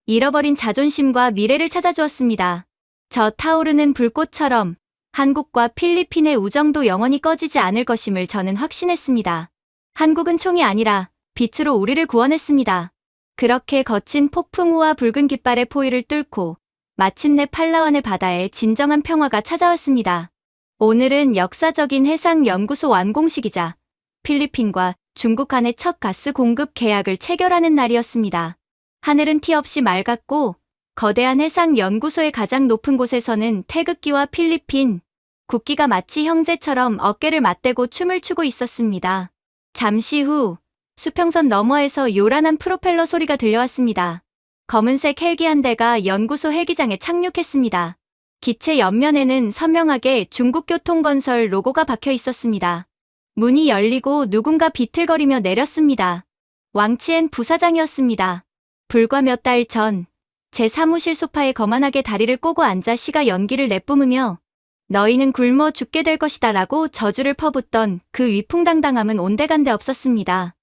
잃어버린 자존심과 미래를 찾아주었습니다. 저 타오르는 불꽃처럼 한국과 필리핀의 우정도 영원히 꺼지지 않을 것임을 저는 확신했습니다. 한국은 총이 아니라 빛으로 우리를 구원했습니다. 그렇게 거친 폭풍우와 붉은 깃발의 포위를 뚫고 마침내 팔라완의 바다에 진정한 평화가 찾아왔습니다. 오늘은 역사적인 해상연구소 완공식이자 필리핀과 중국 간의 첫 가스 공급 계약을 체결하는 날이었습니다. 하늘은 티 없이 맑았고 거대한 해상연구소의 가장 높은 곳에서는 태극기와 필리핀 국기가 마치 형제처럼 어깨를 맞대고 춤을 추고 있었습니다. 잠시 후 수평선 너머에서 요란한 프로펠러 소리가 들려왔습니다. 검은색 헬기 한 대가 연구소 헬기장에 착륙했습니다. 기체 옆면에는 선명하게 중국교통건설 로고가 박혀 있었습니다. 문이 열리고 누군가 비틀거리며 내렸습니다. 왕치엔 부사장이었습니다. 불과 몇 달 전, 제 사무실 소파에 거만하게 다리를 꼬고 앉아 시가 연기를 내뿜으며 너희는 굶어 죽게 될 것이다 라고 저주를 퍼붓던 그 위풍당당함은 온데간데 없었습니다.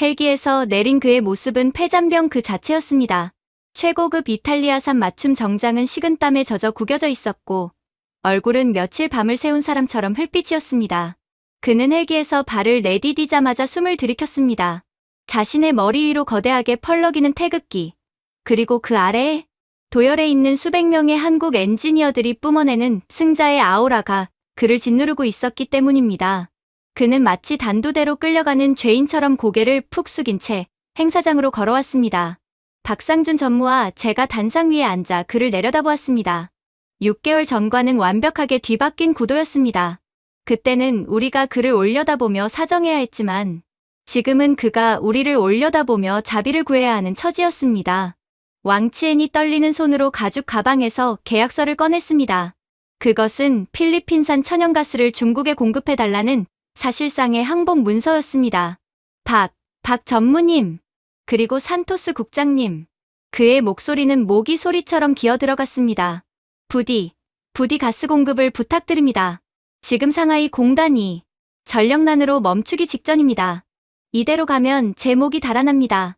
헬기에서 내린 그의 모습은 폐잔병 그 자체였습니다. 최고급 이탈리아산 맞춤 정장은 식은땀에 젖어 구겨져 있었고 얼굴은 며칠 밤을 새운 사람처럼 흙빛이었습니다. 그는 헬기에서 발을 내디디자마자 숨을 들이켰습니다. 자신의 머리 위로 거대하게 펄럭이는 태극기, 그리고 그 아래에 도열에 있는 수백 명의 한국 엔지니어들이 뿜어내는 승자의 아우라가 그를 짓누르고 있었기 때문입니다. 그는 마치 단두대로 끌려가는 죄인처럼 고개를 푹 숙인 채 행사장으로 걸어왔습니다. 박상준 전무와 제가 단상 위에 앉아 그를 내려다보았습니다. 6개월 전과는 완벽하게 뒤바뀐 구도였습니다. 그때는 우리가 그를 올려다보며 사정해야 했지만 지금은 그가 우리를 올려다보며 자비를 구해야 하는 처지였습니다. 왕치엔이 떨리는 손으로 가죽 가방에서 계약서를 꺼냈습니다. 그것은 필리핀산 천연가스를 중국에 공급해달라는 사실상의 항복 문서였습니다. 박 전무님, 그리고 산토스 국장님. 그의 목소리는 모기 소리처럼 기어들어갔습니다. 부디 가스 공급을 부탁드립니다. 지금 상하이 공단이 전력난으로 멈추기 직전입니다. 이대로 가면 제 목이 달아납니다.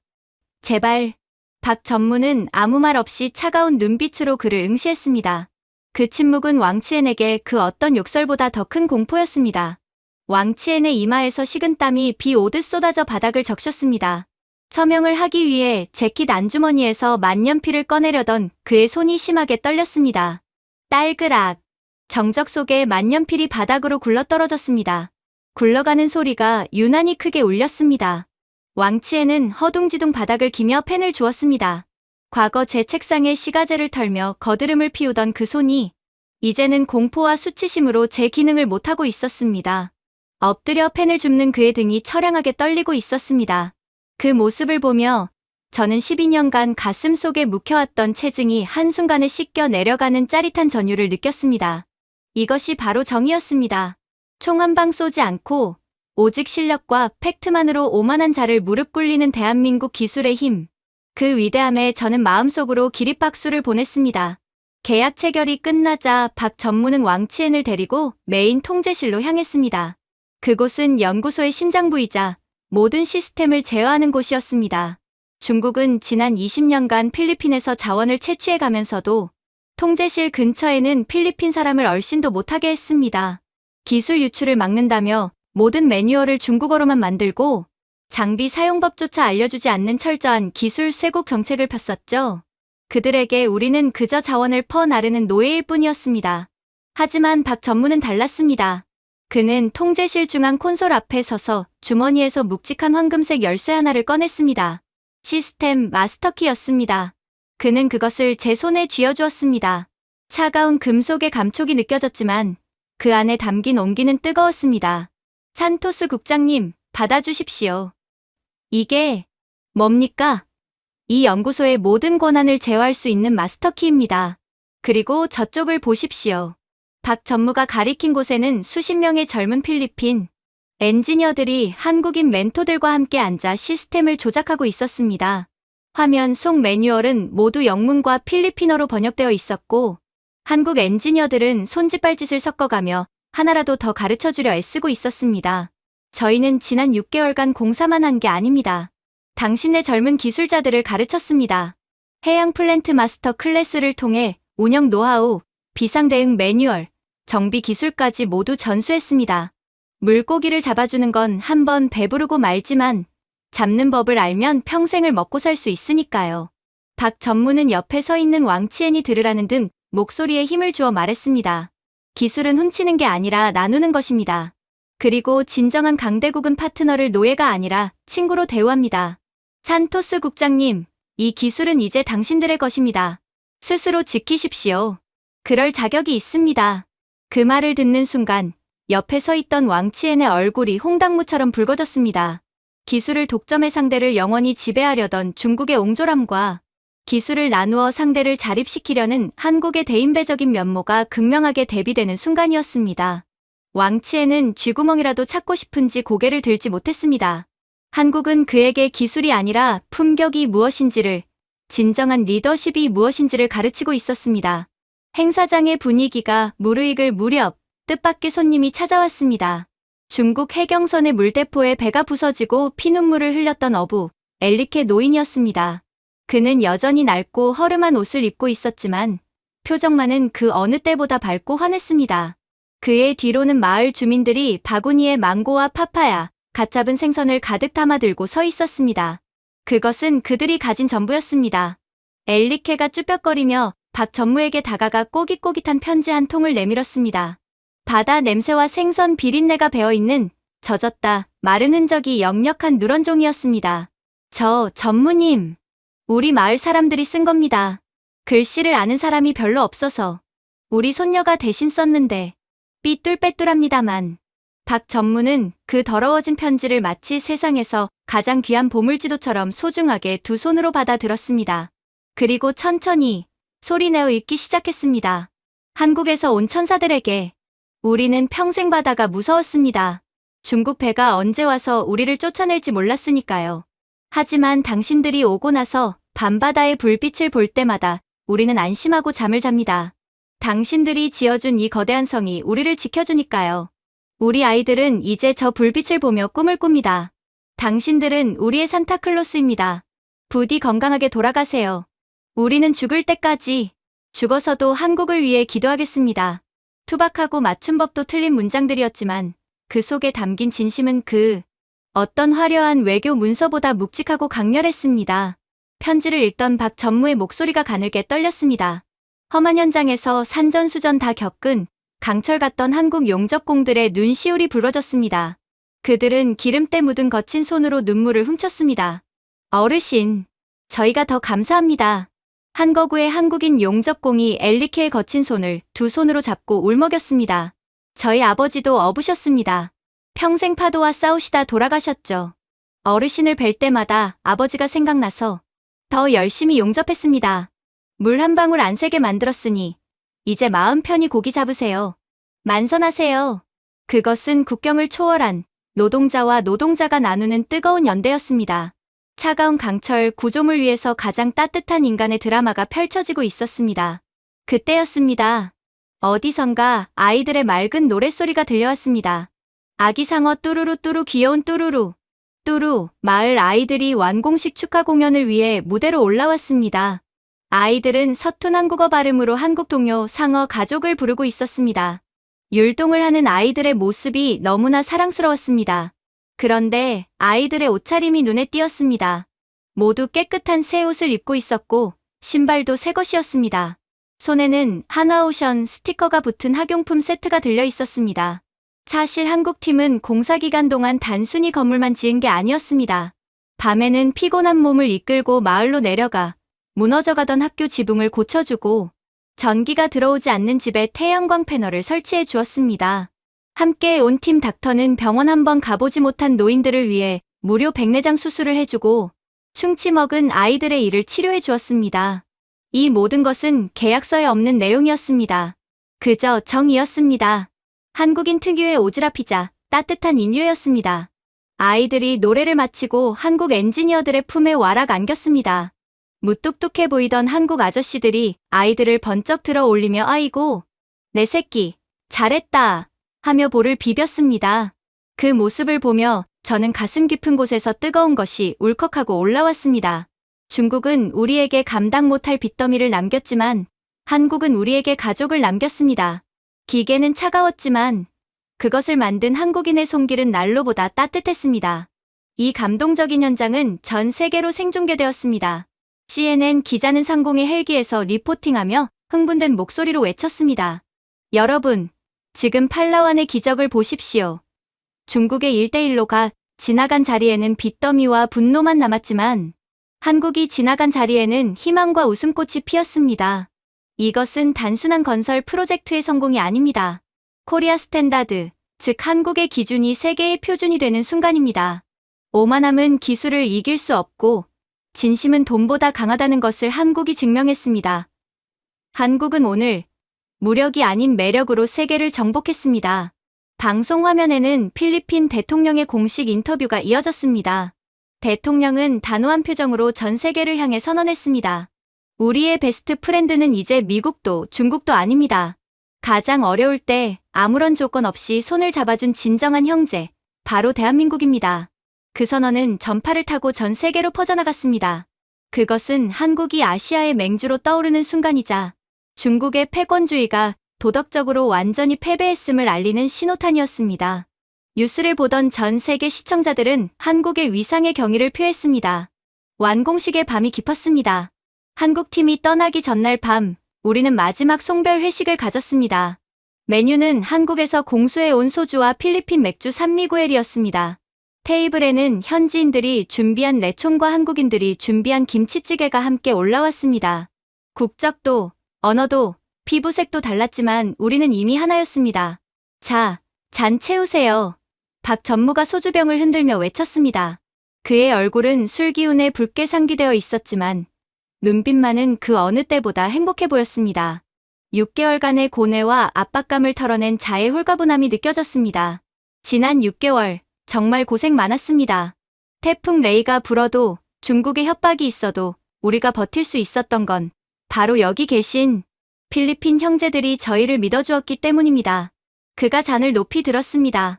제발. 박 전무는 아무 말 없이 차가운 눈빛으로 그를 응시했습니다. 그 침묵은 왕치엔에게 그 어떤 욕설보다 더 큰 공포였습니다. 왕치엔의 이마에서 식은땀이 비 오듯 쏟아져 바닥을 적셨습니다. 서명을 하기 위해 재킷 안주머니에서 만년필을 꺼내려던 그의 손이 심하게 떨렸습니다. 딸그락. 정적 속에 만년필이 바닥으로 굴러떨어졌습니다. 굴러가는 소리가 유난히 크게 울렸습니다. 왕치엔은 허둥지둥 바닥을 기며 펜을 주었습니다. 과거 제 책상에 시가제를 털며 거드름을 피우던 그 손이 이제는 공포와 수치심으로 제 기능을 못하고 있었습니다. 엎드려 펜을 줍는 그의 등이 처량하게 떨리고 있었습니다. 그 모습을 보며 저는 12년간 가슴 속에 묵혀왔던 체증이 한순간에 씻겨 내려가는 짜릿한 전율을 느꼈습니다. 이것이 바로 정의였습니다. 총 한 방 쏘지 않고 오직 실력과 팩트만으로 오만한 자를 무릎 꿇리는 대한민국 기술의 힘. 그 위대함에 저는 마음속으로 기립박수를 보냈습니다. 계약 체결이 끝나자 박 전무는 왕치엔을 데리고 메인 통제실로 향했습니다. 그곳은 연구소의 심장부이자 모든 시스템을 제어하는 곳이었습니다. 중국은 지난 20년간 필리핀에서 자원을 채취해가면서도 통제실 근처에는 필리핀 사람을 얼씬도 못하게 했습니다. 기술 유출을 막는다며 모든 매뉴얼을 중국어로만 만들고 장비 사용법조차 알려주지 않는 철저한 기술 쇄국 정책을 폈었죠. 그들에게 우리는 그저 자원을 퍼나르는 노예일 뿐이었습니다. 하지만 박 전무는 달랐습니다. 그는 통제실 중앙 콘솔 앞에 서서 주머니에서 묵직한 황금색 열쇠 하나를 꺼냈습니다. 시스템 마스터키였습니다. 그는 그것을 제 손에 쥐어주었습니다. 차가운 금속의 감촉이 느껴졌지만 그 안에 담긴 온기는 뜨거웠습니다. 산토스 국장님, 받아주십시오. 이게 뭡니까? 이 연구소의 모든 권한을 제어할 수 있는 마스터키입니다. 그리고 저쪽을 보십시오. 박 전무가 가리킨 곳에는 수십 명의 젊은 필리핀 엔지니어들이 한국인 멘토들과 함께 앉아 시스템을 조작하고 있었습니다. 화면 속 매뉴얼은 모두 영문과 필리핀어로 번역되어 있었고 한국 엔지니어들은 손짓발짓을 섞어가며 하나라도 더 가르쳐주려 애쓰고 있었습니다. 저희는 지난 6개월간 공사만 한 게 아닙니다. 당신의 젊은 기술자들을 가르쳤습니다. 해양 플랜트 마스터 클래스를 통해 운영 노하우, 비상 대응 매뉴얼, 정비 기술까지 모두 전수했습니다. 물고기를 잡아주는 건 한 번 배부르고 말지만 잡는 법을 알면 평생을 먹고 살 수 있으니까요. 박 전무는 옆에 서 있는 왕치엔이 들으라는 등 목소리에 힘을 주어 말했습니다. 기술은 훔치는 게 아니라 나누는 것입니다. 그리고 진정한 강대국은 파트너를 노예가 아니라 친구로 대우합니다. 산토스 국장님, 이 기술은 이제 당신들의 것입니다. 스스로 지키십시오. 그럴 자격이 있습니다. 그 말을 듣는 순간 옆에 서 있던 왕치엔의 얼굴이 홍당무처럼 붉어졌습니다. 기술을 독점해 상대를 영원히 지배하려던 중국의 옹졸함과 기술을 나누어 상대를 자립시키려는 한국의 대인배적인 면모가 극명하게 대비되는 순간이었습니다. 왕치엔은 쥐구멍이라도 찾고 싶은지 고개를 들지 못했습니다. 한국은 그에게 기술이 아니라 품격이 무엇인지를, 진정한 리더십이 무엇인지를 가르치고 있었습니다. 행사장의 분위기가 무르익을 무렵 뜻밖의 손님이 찾아왔습니다. 중국 해경선의 물대포에 배가 부서지고 피눈물을 흘렸던 어부 엘리케 노인이었습니다. 그는 여전히 낡고 허름한 옷을 입고 있었지만 표정만은 그 어느 때보다 밝고 환했습니다. 그의 뒤로는 마을 주민들이 바구니에 망고와 파파야, 갓 잡은 생선을 가득 담아 들고 서 있었습니다. 그것은 그들이 가진 전부였습니다. 엘리케가 쭈뼛거리며 박 전무에게 다가가 꼬깃꼬깃한 편지 한 통을 내밀었습니다. 바다 냄새와 생선 비린내가 배어있는 젖었다 마른 흔적이 역력한 누런 종이었습니다. 저 전무님, 우리 마을 사람들이 쓴 겁니다. 글씨를 아는 사람이 별로 없어서 우리 손녀가 대신 썼는데 삐뚤빼뚤합니다만 박 전무는 그 더러워진 편지를 마치 세상에서 가장 귀한 보물지도처럼 소중하게 두 손으로 받아들었습니다. 그리고 천천히 소리내어 읽기 시작했습니다. 한국에서 온 천사들에게 우리는 평생 바다가 무서웠습니다. 중국 배가 언제 와서 우리를 쫓아낼지 몰랐으니까요. 하지만 당신들이 오고 나서 밤바다의 불빛을 볼 때마다 우리는 안심하고 잠을 잡니다. 당신들이 지어준 이 거대한 성이 우리를 지켜주니까요. 우리 아이들은 이제 저 불빛을 보며 꿈을 꿉니다. 당신들은 우리의 산타클로스입니다. 부디 건강하게 돌아가세요. 우리는 죽을 때까지 죽어서도 한국을 위해 기도하겠습니다. 투박하고 맞춤법도 틀린 문장들이었지만 그 속에 담긴 진심은 그 어떤 화려한 외교 문서보다 묵직하고 강렬했습니다. 편지를 읽던 박 전무의 목소리가 가늘게 떨렸습니다. 험한 현장에서 산전수전 다 겪은 강철 같던 한국 용접공들의 눈시울이 붉어졌습니다. 그들은 기름때 묻은 거친 손으로 눈물을 훔쳤습니다. 어르신, 저희가 더 감사합니다. 한 거구의 한국인 용접공이 엘리케의 거친 손을 두 손으로 잡고 울먹였습니다. 저희 아버지도 어부셨습니다. 평생 파도와 싸우시다 돌아가셨죠. 어르신을 뵐 때마다 아버지가 생각나서 더 열심히 용접했습니다. 물 한 방울 안 새게 만들었으니 이제 마음 편히 고기 잡으세요. 만선하세요. 그것은 국경을 초월한 노동자와 노동자가 나누는 뜨거운 연대였습니다. 차가운 강철 구조물 위에서 가장 따뜻한 인간의 드라마가 펼쳐지고 있었습니다. 그때였습니다. 어디선가 아이들의 맑은 노랫소리가 들려왔습니다. 아기 상어 뚜루루 뚜루 귀여운 뚜루루. 뚜루, 마을 아이들이 완공식 축하 공연을 위해 무대로 올라왔습니다. 아이들은 서툰 한국어 발음으로 한국 동요 상어 가족을 부르고 있었습니다. 율동을 하는 아이들의 모습이 너무나 사랑스러웠습니다. 그런데 아이들의 옷차림이 눈에 띄었습니다. 모두 깨끗한 새 옷을 입고 있었고 신발도 새 것이었습니다. 손에는 한화오션 스티커가 붙은 학용품 세트가 들려 있었습니다. 사실 한국팀은 공사기간 동안 단순히 건물만 지은 게 아니었습니다. 밤에는 피곤한 몸을 이끌고 마을로 내려가 무너져가던 학교 지붕을 고쳐주고 전기가 들어오지 않는 집에 태양광 패널을 설치해 주었습니다. 함께 온 팀 닥터는 병원 한번 가보지 못한 노인들을 위해 무료 백내장 수술을 해주고 충치 먹은 아이들의 이를 치료해 주었습니다. 이 모든 것은 계약서에 없는 내용이었습니다. 그저 정이었습니다. 한국인 특유의 오지랖 피자, 따뜻한 인류였습니다. 아이들이 노래를 마치고 한국 엔지니어들의 품에 와락 안겼습니다. 무뚝뚝해 보이던 한국 아저씨들이 아이들을 번쩍 들어 올리며 아이고, 내 새끼, 잘했다 하며 볼을 비볐습니다. 그 모습을 보며 저는 가슴 깊은 곳에서 뜨거운 것이 울컥하고 올라왔습니다. 중국은 우리에게 감당 못할 빚더미를 남겼지만 한국은 우리에게 가족을 남겼습니다. 기계는 차가웠지만 그것을 만든 한국인의 손길은 난로보다 따뜻했습니다. 이 감동적인 현장은 전 세계로 생중계되었습니다. CNN 기자는 상공의 헬기에서 리포팅하며 흥분된 목소리로 외쳤습니다. 여러분, 지금 팔라완의 기적을 보십시오. 중국의 1대1로가 지나간 자리에는 빚더미와 분노만 남았지만 한국이 지나간 자리에는 희망과 웃음꽃이 피었습니다. 이것은 단순한 건설 프로젝트의 성공이 아닙니다. 코리아 스탠다드, 즉 한국의 기준이 세계의 표준이 되는 순간입니다. 오만함은 기술을 이길 수 없고 진심은 돈보다 강하다는 것을 한국이 증명했습니다. 한국은 오늘 무력이 아닌 매력으로 세계를 정복했습니다. 방송 화면에는 필리핀 대통령의 공식 인터뷰가 이어졌습니다. 대통령은 단호한 표정으로 전 세계를 향해 선언했습니다. 우리의 베스트 프렌드는 이제 미국도 중국도 아닙니다. 가장 어려울 때 아무런 조건 없이 손을 잡아준 진정한 형제, 바로 대한민국입니다. 그 선언은 전파를 타고 전 세계로 퍼져나갔습니다. 그것은 한국이 아시아의 맹주로 떠오르는 순간이자 중국의 패권주의가 도덕적으로 완전히 패배했음을 알리는 신호탄이었습니다. 뉴스를 보던 전 세계 시청자들은 한국의 위상의 경의를 표했습니다. 완공식의 밤이 깊었습니다. 한국팀이 떠나기 전날 밤, 우리는 마지막 송별 회식을 가졌습니다. 메뉴는 한국에서 공수해 온 소주와 필리핀 맥주 산미구엘이었습니다. 테이블에는 현지인들이 준비한 레촌과 한국인들이 준비한 김치찌개가 함께 올라왔습니다. 국적도, 언어도, 피부색도 달랐지만 우리는 이미 하나였습니다. 자, 잔 채우세요. 박 전무가 소주병을 흔들며 외쳤습니다. 그의 얼굴은 술 기운에 붉게 상기되어 있었지만 눈빛만은 그 어느 때보다 행복해 보였습니다. 6개월간의 고뇌와 압박감을 털어낸 자의 홀가분함이 느껴졌습니다. 지난 6개월, 정말 고생 많았습니다. 태풍 레이가 불어도 중국의 협박이 있어도 우리가 버틸 수 있었던 건 바로 여기 계신 필리핀 형제들이 저희를 믿어주었기 때문입니다. 그가 잔을 높이 들었습니다.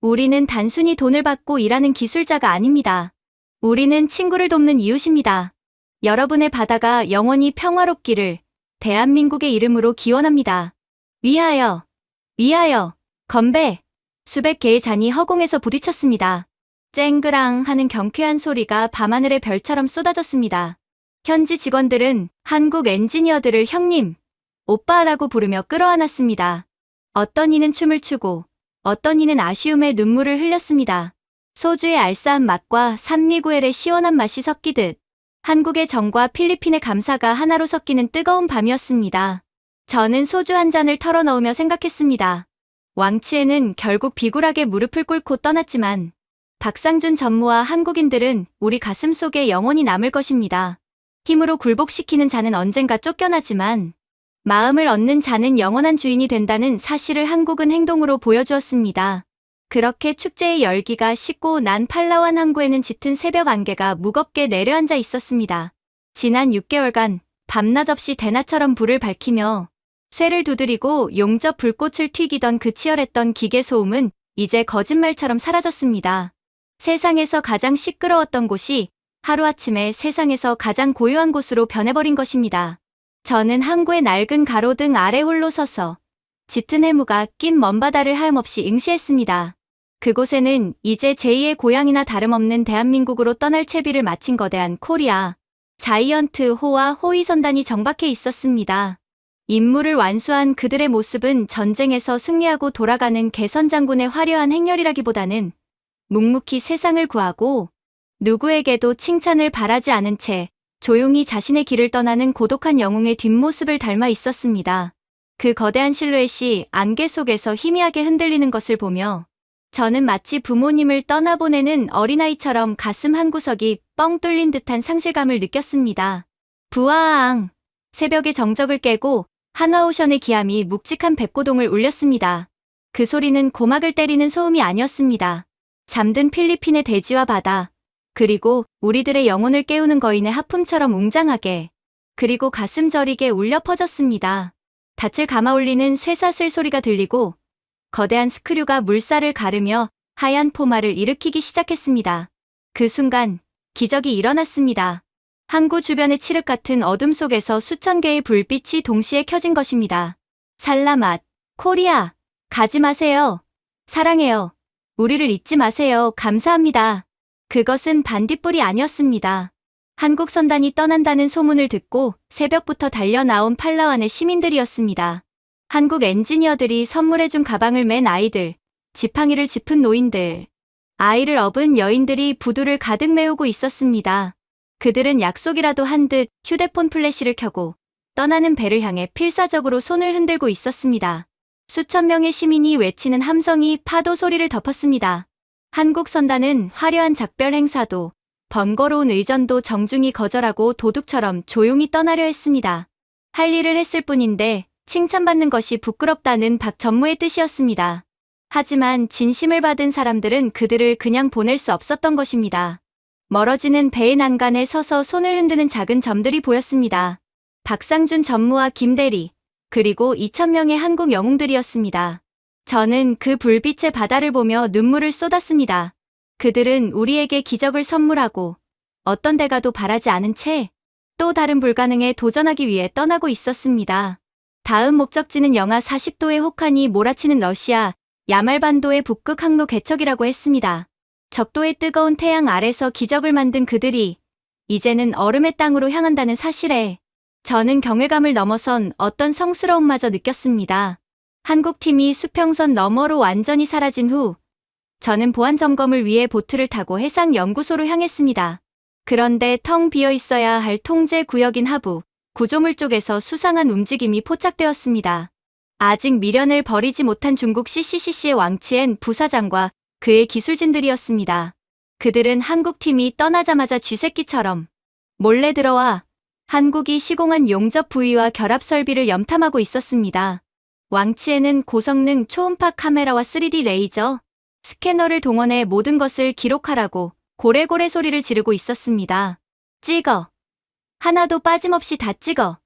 우리는 단순히 돈을 받고 일하는 기술자가 아닙니다. 우리는 친구를 돕는 이웃입니다. 여러분의 바다가 영원히 평화롭기를 대한민국의 이름으로 기원합니다. 위하여, 위하여, 건배! 수백 개의 잔이 허공에서 부딪혔습니다. 쨍그랑 하는 경쾌한 소리가 밤하늘의 별처럼 쏟아졌습니다. 현지 직원들은 한국 엔지니어들을 형님, 오빠라고 부르며 끌어안았습니다. 어떤 이는 춤을 추고 어떤 이는 아쉬움의 눈물을 흘렸습니다. 소주의 알싸한 맛과 산미구엘의 시원한 맛이 섞이듯 한국의 정과 필리핀의 감사가 하나로 섞이는 뜨거운 밤이었습니다. 저는 소주 한 잔을 털어넣으며 생각했습니다. 왕치에는 결국 비굴하게 무릎을 꿇고 떠났지만 박상준 전무와 한국인들은 우리 가슴 속에 영원히 남을 것입니다. 힘으로 굴복시키는 자는 언젠가 쫓겨나지만 마음을 얻는 자는 영원한 주인이 된다는 사실을 한국은 행동으로 보여주었습니다. 그렇게 축제의 열기가 식고 난 팔라완 항구에는 짙은 새벽 안개가 무겁게 내려앉아 있었습니다. 지난 6개월간 밤낮 없이 대낮처럼 불을 밝히며 쇠를 두드리고 용접 불꽃을 튀기던 그 치열했던 기계 소음은 이제 거짓말처럼 사라졌습니다. 세상에서 가장 시끄러웠던 곳이 하루아침에 세상에서 가장 고요한 곳으로 변해버린 것입니다. 저는 항구의 낡은 가로등 아래 홀로 서서 짙은 해무가 낀 먼바다를 하염없이 응시했습니다. 그곳에는 이제 제2의 고향이나 다름없는 대한민국으로 떠날 채비를 마친 거대한 코리아 자이언트 호와 호위선단이 정박해 있었습니다. 임무를 완수한 그들의 모습은 전쟁에서 승리하고 돌아가는 개선장군의 화려한 행렬이라기보다는 묵묵히 세상을 구하고 누구에게도 칭찬을 바라지 않은 채 조용히 자신의 길을 떠나는 고독한 영웅의 뒷모습을 닮아 있었습니다. 그 거대한 실루엣이 안개 속에서 희미하게 흔들리는 것을 보며 저는 마치 부모님을 떠나보내는 어린아이처럼 가슴 한구석이 뻥 뚫린 듯한 상실감을 느꼈습니다. 부아앙! 새벽의 정적을 깨고 한화오션의 기함이 묵직한 백고동을 울렸습니다. 그 소리는 고막을 때리는 소음이 아니었습니다. 잠든 필리핀의 대지와 바다, 그리고 우리들의 영혼을 깨우는 거인의 하품처럼 웅장하게, 그리고 가슴 저리게 울려 퍼졌습니다. 닻을 감아올리는 쇠사슬 소리가 들리고 거대한 스크류가 물살을 가르며 하얀 포마를 일으키기 시작했습니다. 그 순간 기적이 일어났습니다. 항구 주변의 칠흑 같은 어둠 속에서 수천 개의 불빛이 동시에 켜진 것입니다. 살라맛, 코리아, 가지 마세요. 사랑해요. 우리를 잊지 마세요. 감사합니다. 그것은 반딧불이 아니었습니다. 한국 선단이 떠난다는 소문을 듣고 새벽부터 달려나온 팔라완의 시민들이었습니다. 한국 엔지니어들이 선물해준 가방을 맨 아이들, 지팡이를 짚은 노인들, 아이를 업은 여인들이 부두를 가득 메우고 있었습니다. 그들은 약속이라도 한 듯 휴대폰 플래시를 켜고 떠나는 배를 향해 필사적으로 손을 흔들고 있었습니다. 수천 명의 시민이 외치는 함성이 파도 소리를 덮었습니다. 한국 선단은 화려한 작별 행사도 번거로운 의전도 정중히 거절하고 도둑처럼 조용히 떠나려 했습니다. 할 일을 했을 뿐인데 칭찬받는 것이 부끄럽다는 박 전무의 뜻이었습니다. 하지만 진심을 받은 사람들은 그들을 그냥 보낼 수 없었던 것입니다. 멀어지는 배의 난간에 서서 손을 흔드는 작은 점들이 보였습니다. 박상준 전무와 김대리, 그리고 2,000명의 한국 영웅들이었습니다. 저는 그 불빛의 바다를 보며 눈물을 쏟았습니다. 그들은 우리에게 기적을 선물하고 어떤 대가도 바라지 않은 채 또 다른 불가능에 도전하기 위해 떠나고 있었습니다. 다음 목적지는 영하 40도의 혹한이 몰아치는 러시아 야말반도의 북극 항로 개척이라고 했습니다. 적도의 뜨거운 태양 아래서 기적을 만든 그들이 이제는 얼음의 땅으로 향한다는 사실에 저는 경외감을 넘어선 어떤 성스러움마저 느꼈습니다. 한국팀이 수평선 너머로 완전히 사라진 후 저는 보안 점검을 위해 보트를 타고 해상연구소로 향했습니다. 그런데 텅 비어 있어야 할 통제 구역인 하부, 구조물 쪽에서 수상한 움직임이 포착되었습니다. 아직 미련을 버리지 못한 중국 CCCC의 왕치엔 부사장과 그의 기술진들이었습니다. 그들은 한국팀이 떠나자마자 쥐새끼처럼 몰래 들어와 한국이 시공한 용접 부위와 결합 설비를 염탐하고 있었습니다. 왕치에는 고성능 초음파 카메라와 3D 레이저, 스캐너를 동원해 모든 것을 기록하라고 고래고래 소리를 지르고 있었습니다. 찍어. 하나도 빠짐없이 다 찍어.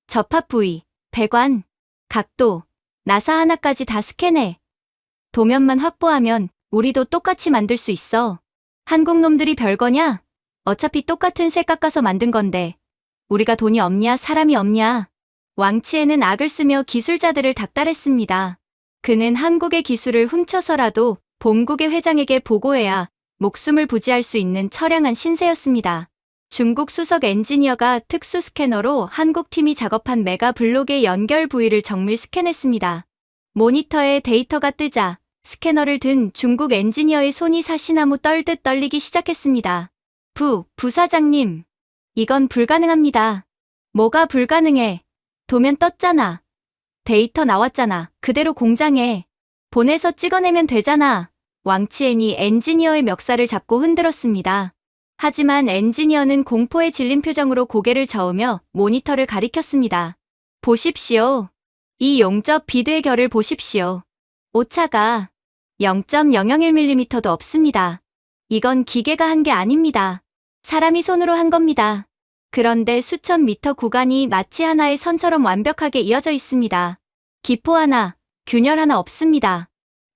접합 부위, 배관, 각도, 나사 하나까지 다 스캔해. 도면만 확보하면 우리도 똑같이 만들 수 있어. 한국 놈들이 별거냐? 어차피 똑같은 색 깎아서 만든 건데 우리가 돈이 없냐 사람이 없냐. 왕치에는 악을 쓰며 기술자들을 닥달했습니다. 그는 한국의 기술을 훔쳐서라도 본국의 회장에게 보고해야 목숨을 부지할 수 있는 처량한 신세였습니다. 중국 수석 엔지니어가 특수 스캐너로 한국팀이 작업한 메가 블록의 연결 부위를 정밀 스캔했습니다. 모니터에 데이터가 뜨자 스캐너를 든 중국 엔지니어의 손이 사시나무 떨듯 떨리기 시작했습니다. 부사장님. 이건 불가능합니다. 뭐가 불가능해? 도면 떴잖아. 데이터 나왔잖아. 그대로 공장에 보내서 찍어내면 되잖아. 왕치엔이 엔지니어의 멱살을 잡고 흔들었습니다. 하지만 엔지니어는 공포에 질린 표정으로 고개를 저으며 모니터를 가리켰습니다. 보십시오. 이 용접 비드의 결을 보십시오. 오차가 0.001mm도 없습니다. 이건 기계가 한 게 아닙니다. 사람이 손으로 한 겁니다. 그런데 수천 미터 구간이 마치 하나의 선처럼 완벽하게 이어져 있습니다. 기포 하나, 균열 하나 없습니다.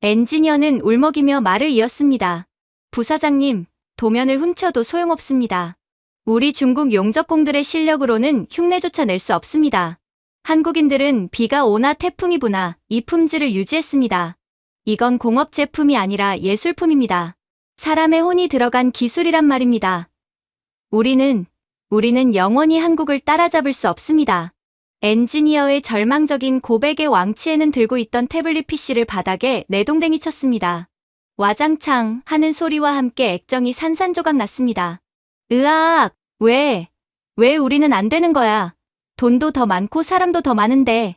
엔지니어는 울먹이며 말을 이었습니다. 부사장님, 도면을 훔쳐도 소용없습니다. 우리 중국 용접공들의 실력으로는 흉내조차 낼 수 없습니다. 한국인들은 비가 오나 태풍이 부나 이 품질을 유지했습니다. 이건 공업 제품이 아니라 예술품입니다. 사람의 혼이 들어간 기술이란 말입니다. 우리는 영원히 한국을 따라잡을 수 없습니다. 엔지니어의 절망적인 고백에 왕치에는 들고 있던 태블릿 PC를 바닥에 내동댕이 쳤습니다. 와장창 하는 소리와 함께 액정이 산산조각 났습니다. 으악! 왜 우리는 안 되는 거야? 돈도 더 많고 사람도 더 많은데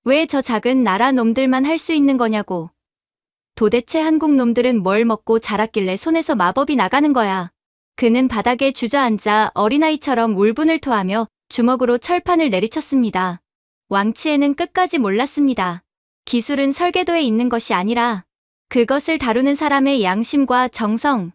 왜 저 작은 나라 놈들만 할 수 있는 거냐고. 도대체 한국 놈들은 뭘 먹고 자랐길래 손에서 마법이 나가는 거야. 그는 바닥에 주저앉아 어린아이처럼 울분을 토하며 주먹으로 철판을 내리쳤습니다. 왕치에는 끝까지 몰랐습니다. 기술은 설계도에 있는 것이 아니라 그것을 다루는 사람의 양심과 정성,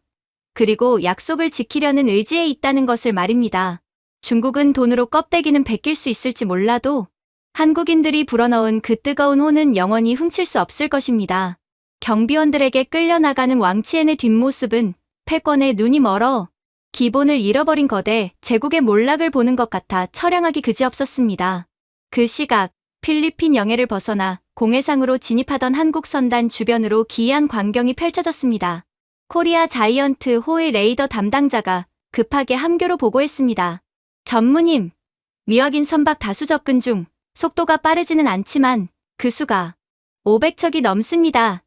그리고 약속을 지키려는 의지에 있다는 것을 말입니다. 중국은 돈으로 껍데기는 벗길 수 있을지 몰라도 한국인들이 불어넣은 그 뜨거운 혼은 영원히 훔칠 수 없을 것입니다. 경비원들에게 끌려나가는 왕치엔의 뒷모습은 패권에 눈이 멀어 기본을 잃어버린 거대 제국의 몰락을 보는 것 같아 처량하기 그지없었습니다. 그 시각 필리핀 영해를 벗어나 공해상으로 진입하던 한국 선단 주변으로 기이한 광경이 펼쳐졌습니다. 코리아 자이언트 호의 레이더 담당자가 급하게 함교로 보고했습니다. 전무님, 미확인 선박 다수 접근 중 속도가 빠르지는 않지만 그 수가 500척이 넘습니다.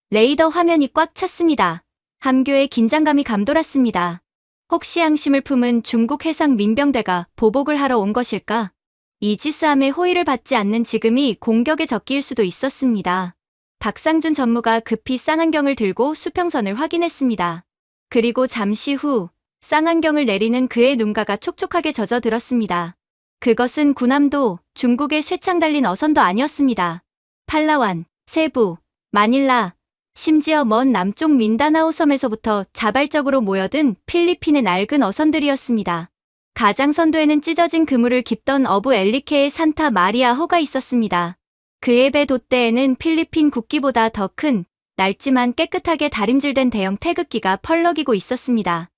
레이더 화면이 꽉 찼습니다. 함교의 긴장감이 감돌았습니다. 혹시 양심을 품은 중국 해상 민병대가 보복을 하러 온 것일까? 이지스함의 호의를 받지 않는 지금이 공격의 적기일 수도 있었습니다. 박상준 전무가 급히 쌍안경을 들고 수평선을 확인했습니다. 그리고 잠시 후 쌍안경을 내리는 그의 눈가가 촉촉하게 젖어들었습니다. 그것은 구남도, 중국의 쇠창 달린 어선도 아니었습니다. 팔라완, 세부, 마닐라, 심지어 먼 남쪽 민다나오 섬에서부터 자발적으로 모여든 필리핀의 낡은 어선들이었습니다. 가장 선두에는 찢어진 그물을 깁던 어부 엘리케의 산타 마리아 호가 있었습니다. 그의 배 돛대에는 필리핀 국기보다 더 큰, 낡지만 깨끗하게 다림질된 대형 태극기가 펄럭이고 있었습니다.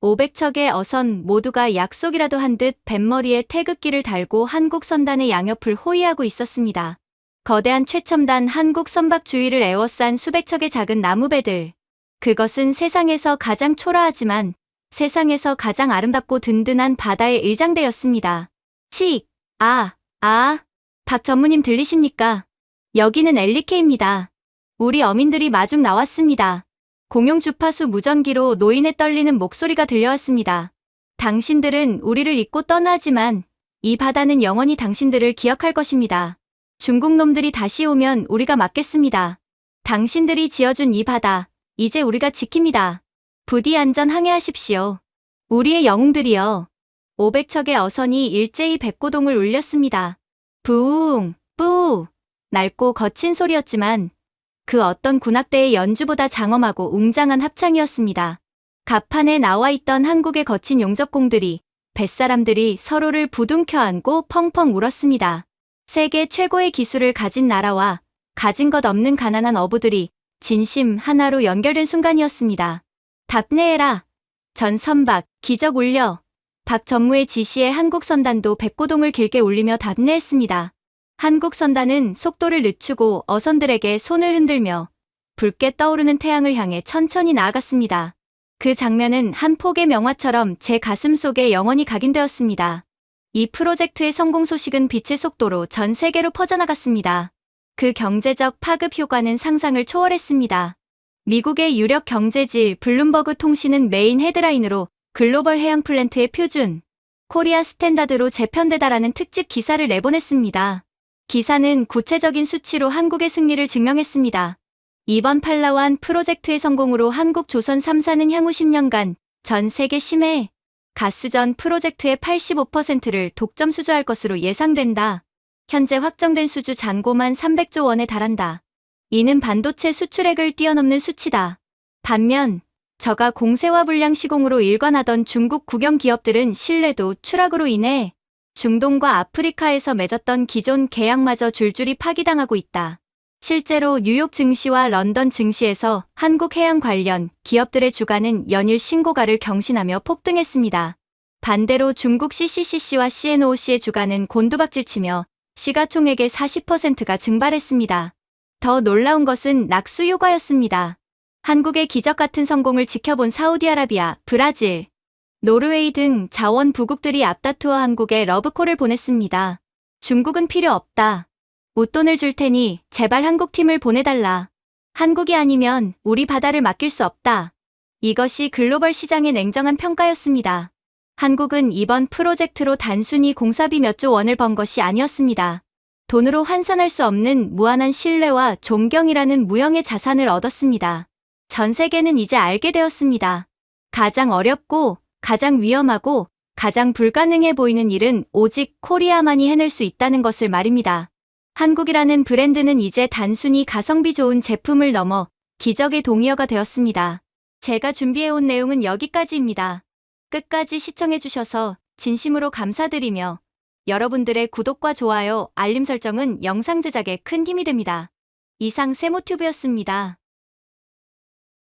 500척의 어선 모두가 약속이라도 한 듯 뱃머리에 태극기를 달고 한국 선단의 양옆을 호위하고 있었습니다. 거대한 최첨단 한국 선박 주위를 에워싼 수백 척의 작은 나무배들. 그것은 세상에서 가장 초라하지만 세상에서 가장 아름답고 든든한 바다의 일장대였습니다. 박 전무님 들리십니까? 여기는 엘리케입니다. 우리 어민들이 마중 나왔습니다. 공용 주파수 무전기로 노인의 떨리는 목소리가 들려왔습니다. 당신들은 우리를 잊고 떠나지만 이 바다는 영원히 당신들을 기억할 것입니다. 중국 놈들이 다시 오면 우리가 막겠습니다. 당신들이 지어준 이 바다, 이제 우리가 지킵니다. 부디 안전 항해하십시오. 우리의 영웅들이여. 500척의 어선이 일제히 백고동을 울렸습니다. 부웅, 뿌. 낡고 거친 소리였지만 그 어떤 군악대의 연주보다 장엄하고 웅장한 합창이었습니다. 갑판에 나와 있던 한국의 거친 용접공들이 뱃사람들이 서로를 부둥켜 안고 펑펑 울었습니다. 세계 최고의 기술을 가진 나라와 가진 것 없는 가난한 어부들이 진심 하나로 연결된 순간이었습니다. 답례해라. 전선박, 기적 울려. 박 전무의 지시에 한국 선단도 백고동을 길게 울리며 답례했습니다. 한국 선단은 속도를 늦추고 어선들에게 손을 흔들며 붉게 떠오르는 태양을 향해 천천히 나아갔습니다. 그 장면은 한 폭의 명화처럼 제 가슴 속에 영원히 각인되었습니다. 이 프로젝트의 성공 소식은 빛의 속도로 전 세계로 퍼져나갔습니다. 그 경제적 파급 효과는 상상을 초월했습니다. 미국의 유력 경제지 블룸버그 통신은 메인 헤드라인으로 글로벌 해양 플랜트의 표준, 코리아 스탠다드로 재편되다라는 특집 기사를 내보냈습니다. 기사는 구체적인 수치로 한국의 승리를 증명했습니다. 이번 팔라완 프로젝트의 성공으로 한국 조선 3사는 향후 10년간 전 세계 심해 가스전 프로젝트의 85%를 독점 수주할 것으로 예상된다. 현재 확정된 수주 잔고만 300조 원에 달한다. 이는 반도체 수출액을 뛰어넘는 수치다. 반면 저가 공세와 불량 시공으로 일관하던 중국 국영 기업들은 신뢰도 추락으로 인해 중동과 아프리카에서 맺었던 기존 계약마저 줄줄이 파기당하고 있다. 실제로 뉴욕 증시와 런던 증시에서 한국 해양 관련 기업들의 주가는 연일 신고가를 경신하며 폭등했습니다. 반대로 중국 CCCC와 CNOOC의 주가는 곤두박질치며 시가총액의 40%가 증발했습니다. 더 놀라운 것은 낙수 효과였습니다. 한국의 기적 같은 성공을 지켜본 사우디아라비아, 브라질, 노르웨이 등 자원 부국들이 앞다투어 한국에 러브콜을 보냈습니다. 중국은 필요 없다. 웃돈을 줄 테니 제발 한국팀을 보내달라. 한국이 아니면 우리 바다를 맡길 수 없다. 이것이 글로벌 시장의 냉정한 평가였습니다. 한국은 이번 프로젝트로 단순히 공사비 몇 조 원을 번 것이 아니었습니다. 돈으로 환산할 수 없는 무한한 신뢰와 존경이라는 무형의 자산을 얻었습니다. 전 세계는 이제 알게 되었습니다. 가장 어렵고 가장 위험하고 가장 불가능해 보이는 일은 오직 코리아만이 해낼 수 있다는 것을 말입니다. 한국이라는 브랜드는 이제 단순히 가성비 좋은 제품을 넘어 기적의 동의어가 되었습니다. 제가 준비해온 내용은 여기까지입니다. 끝까지 시청해주셔서 진심으로 감사드리며 여러분들의 구독과 좋아요, 알림 설정은 영상 제작에 큰 힘이 됩니다. 이상 세모튜브였습니다.